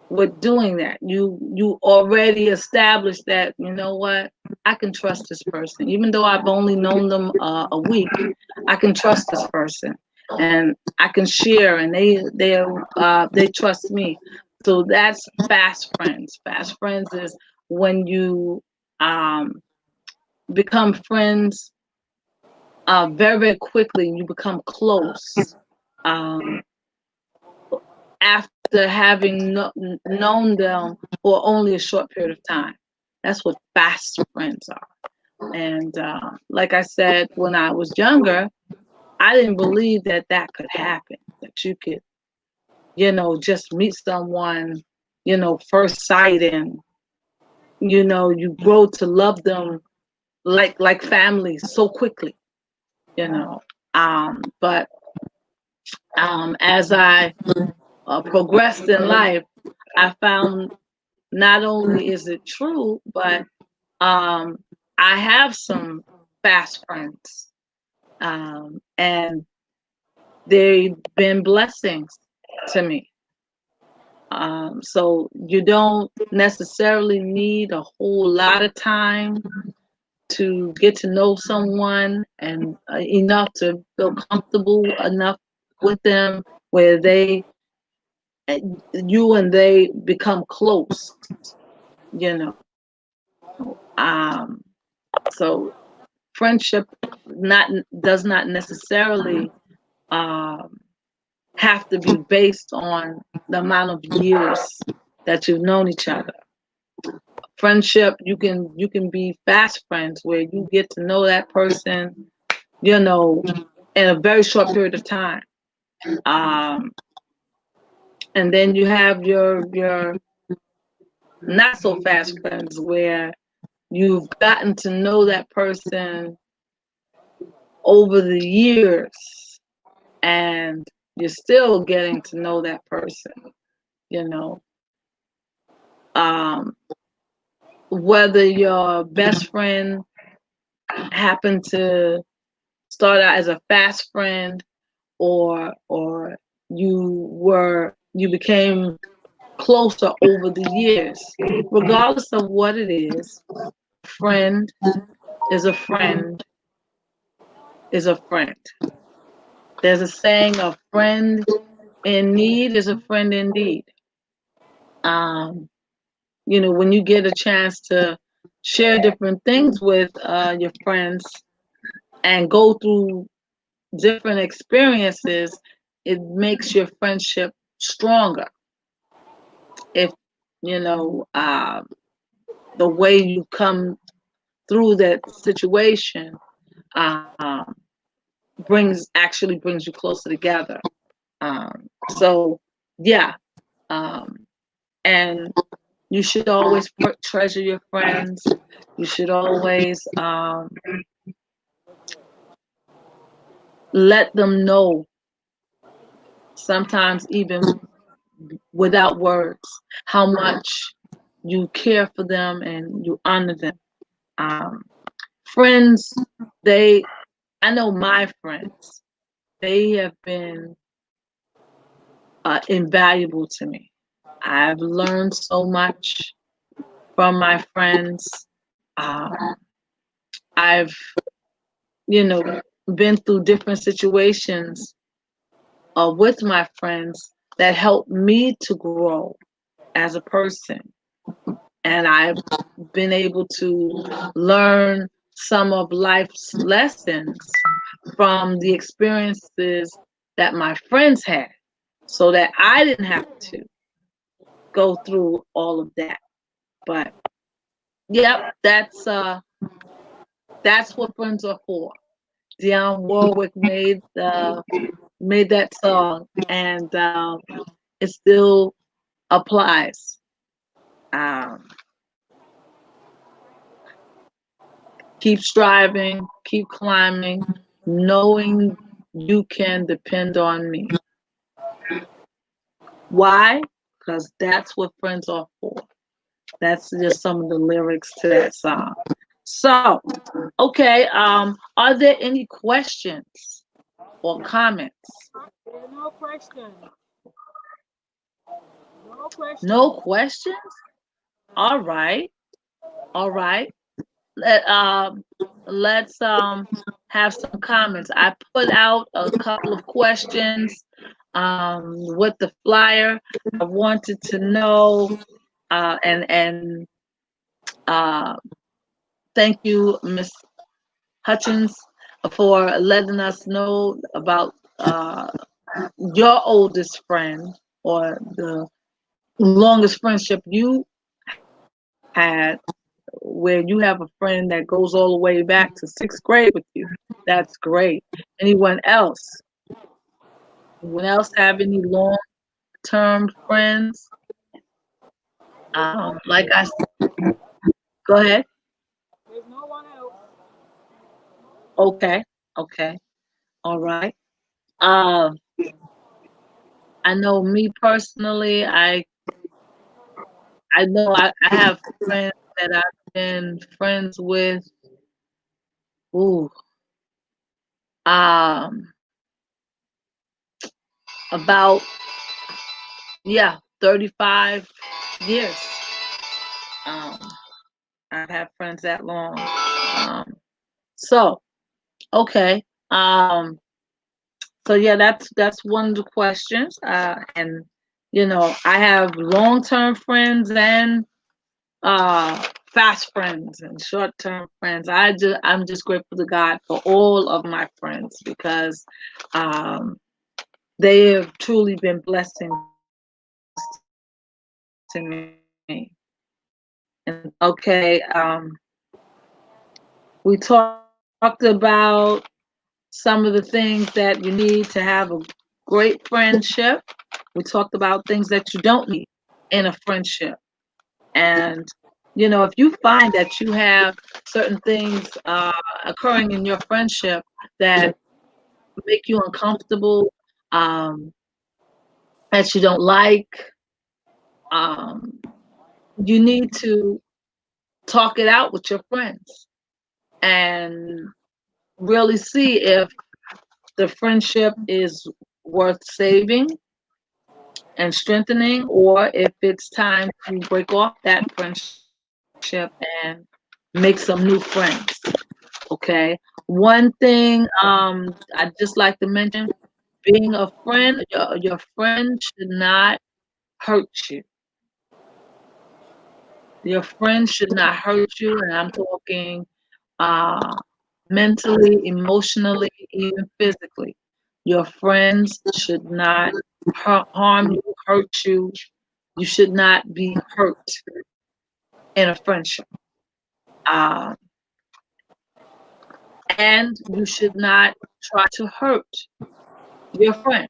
with doing that. You already established that, you know what, I can trust this person. Even though I've only known them a week, I can trust this person, and I can share, and they trust me. So that's fast friends. Fast friends is when you um, become friends very, very quickly. You become close. Um, After having known them for only a short period of time. That's what fast friends are. And like I said, when I was younger, I didn't believe that that could happen, that you could, just meet someone, first sight, and, you grow to love them like family so quickly, you know. But as I progressed in life, I found not only is it true, but um, I have some fast friends, and they've been blessings to me. So you don't necessarily need a whole lot of time to get to know someone, and enough to feel comfortable enough with them where you and they become close, you know. So friendship not does not necessarily um, have to be based on the amount of years that you've known each other. Friendship, you can be fast friends where you get to know that person, in a very short period of time. Um, and then you have your not so fast friends where you've gotten to know that person over the years, and you're still getting to know that person, you know. Um, Whether your best friend happened to start out as a fast friend, or you became closer over the years, regardless of what it is, friend is a friend is a friend. There's a saying, a friend in need is a friend indeed. Um, when you get a chance to share different things with your friends and go through different experiences, it makes your friendship stronger. If the way you come through that situation um, brings you closer together. So yeah, um, and you should always treasure your friends. You should always let them know, sometimes even without words, how much you care for them and you honor them. Um, Friends, I know my friends, they have been invaluable to me. I've learned so much from my friends. Um, I've, you know, been through different situations with my friends that helped me to grow as a person. And I've been able to learn some of life's lessons from the experiences that my friends had, so that I didn't have to go through all of that. But yep, that's what friends are for. Dionne Warwick made that song, and it still applies. Um, keep striving, keep climbing, knowing you can depend on me. Why? Because that's what friends are for. That's just some of the lyrics to that song. So, okay, are there any questions or comments? There are no question. No No question. questions? All right. All right. Let let's have some comments. I put out a couple of questions with the flyer. I wanted to know and uh thank you, Miss Hutchins, for letting us know about your oldest friend or the longest friendship you had, where you have a friend that goes all the way back to sixth grade with you. That's great. Anyone else? Anyone else have any long-term friends? There's no Like I, go ahead. there's no one else. Okay, okay, all right. Um, I know me personally. I know I have friends that I've been friends with. Ooh, um, about yeah, 35 years. Um, I've had friends that long. So okay. So yeah, that's one of the questions. And I have long-term friends and fast friends and short-term friends. I'm just grateful to God for all of my friends because um, they have truly been blessings to me. And okay, we talked about some of the things that you need to have a great friendship. We talked about things that you don't need in a friendship. And, if you find that you have certain things occurring in your friendship that make you uncomfortable, um, that you don't like, um, you need to talk it out with your friends and really see if the friendship is worth saving and strengthening, or if it's time to break off that friendship and make some new friends. Okay. One thing I'd just like to mention, being a friend, your friend should not hurt you. Your friend should not hurt you, and I'm talking uh, mentally, emotionally, even physically. Your friends should not harm you, hurt you. You should not be hurt in a friendship. Um, and you should not try to hurt your friend.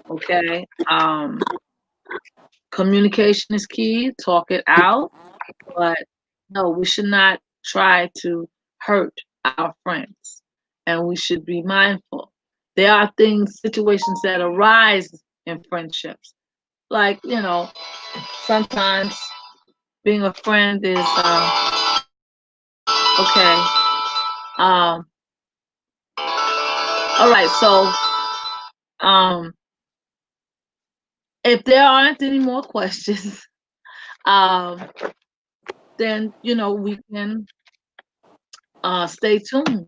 Okay. Communication is key. Talk it out, but no, we should not try to hurt our friends, and we should be mindful. There are things, situations that arise in friendships, like sometimes being a friend is okay. Um, all right, so um, if there aren't any more questions, um, then we can stay tuned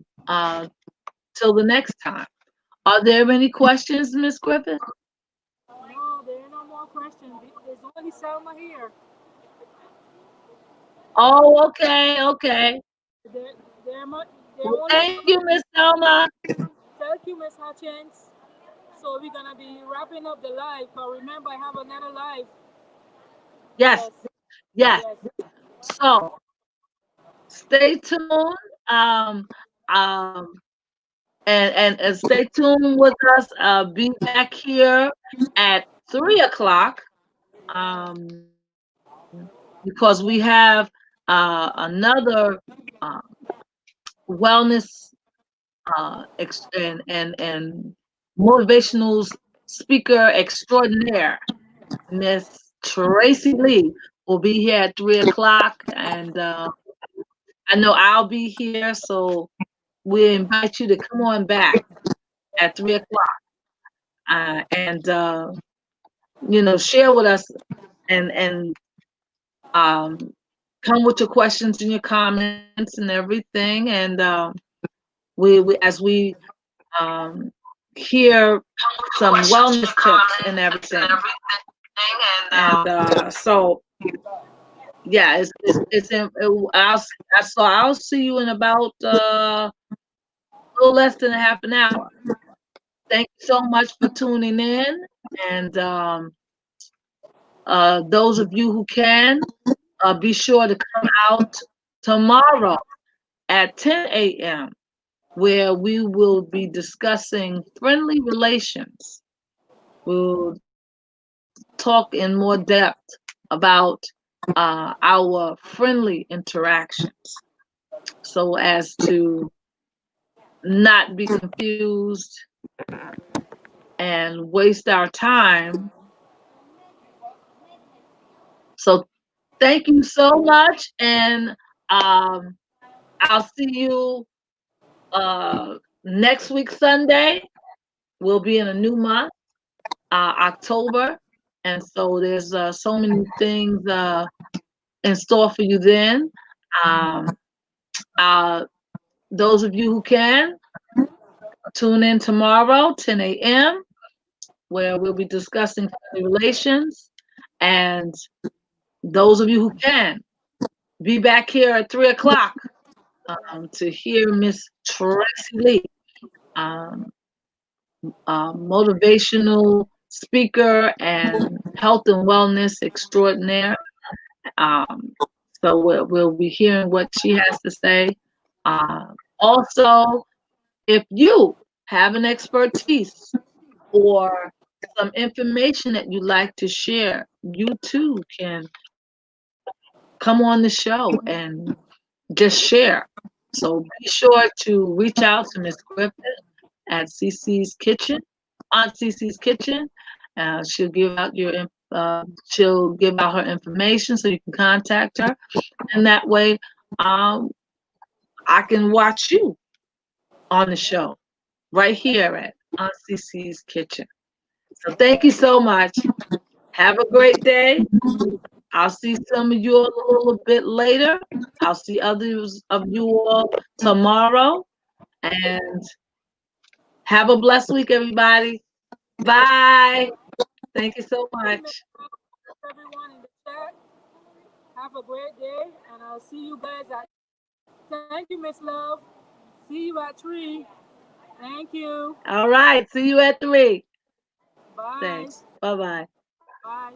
till the next time. Are there any questions, Miss Griffith? No, there are no more questions. There's only Selma here. Oh, okay, okay. There, there, there Well, are only thank you, Selma. Miss Selma. Thank you, Miss Hutchins. So we're gonna be wrapping up the live. But remember, I have another live. Yes, Yes, yes. yes. So stay tuned. Um, um, and stay tuned with us. Be back here at 3 o'clock, because we have another uh, wellness and motivational speaker extraordinaire, Miss Tracy Lee, will be here at 3 o'clock, and I know I'll be here, so we invite you to come on back at 3 o'clock, and share with us, and um, come with your questions and your comments and everything, and we as we um, hear some wellness tips and everything, and so yeah, I'll see you in about a little less than a half an hour. Thank you so much for tuning in, and those of you who can, be sure to come out tomorrow at 10 a.m., where we will be discussing friendly relations. We'll talk in more depth about our friendly interactions, so as to not be confused and waste our time. So thank you so much, and I'll see you next week Sunday. We'll be in a new month, October, and so there's so many things in store for you then. Um, uh, those of you who can, tune in tomorrow, 10 a.m., where we'll be discussing family relations. And those of you who can, be back here at 3 o'clock to hear Miss Tracy Lee, um, motivational speaker and health and wellness extraordinaire. Um, so we'll be hearing what she has to say. Also, if you have an expertise or some information that you'd like to share, you too can come on the show and just share. So be sure to reach out to Miss Griffin at CC's Kitchen, Aunt CC's Kitchen. She'll give out she'll give out her information so you can contact her, and that way, um, I can watch you on the show right here at Aunt CC's Kitchen. So thank you so much. Have a great day. I'll see some of you a little bit later. I'll see others of you all tomorrow. And have a blessed week, everybody. Bye. Thank you so much. Everyone in the chat, have a great day, and I'll see you guys at. Thank you, Miss Love. See you at 3. Thank you. All right. See you at 3. Bye. Thanks. Bye bye. Bye.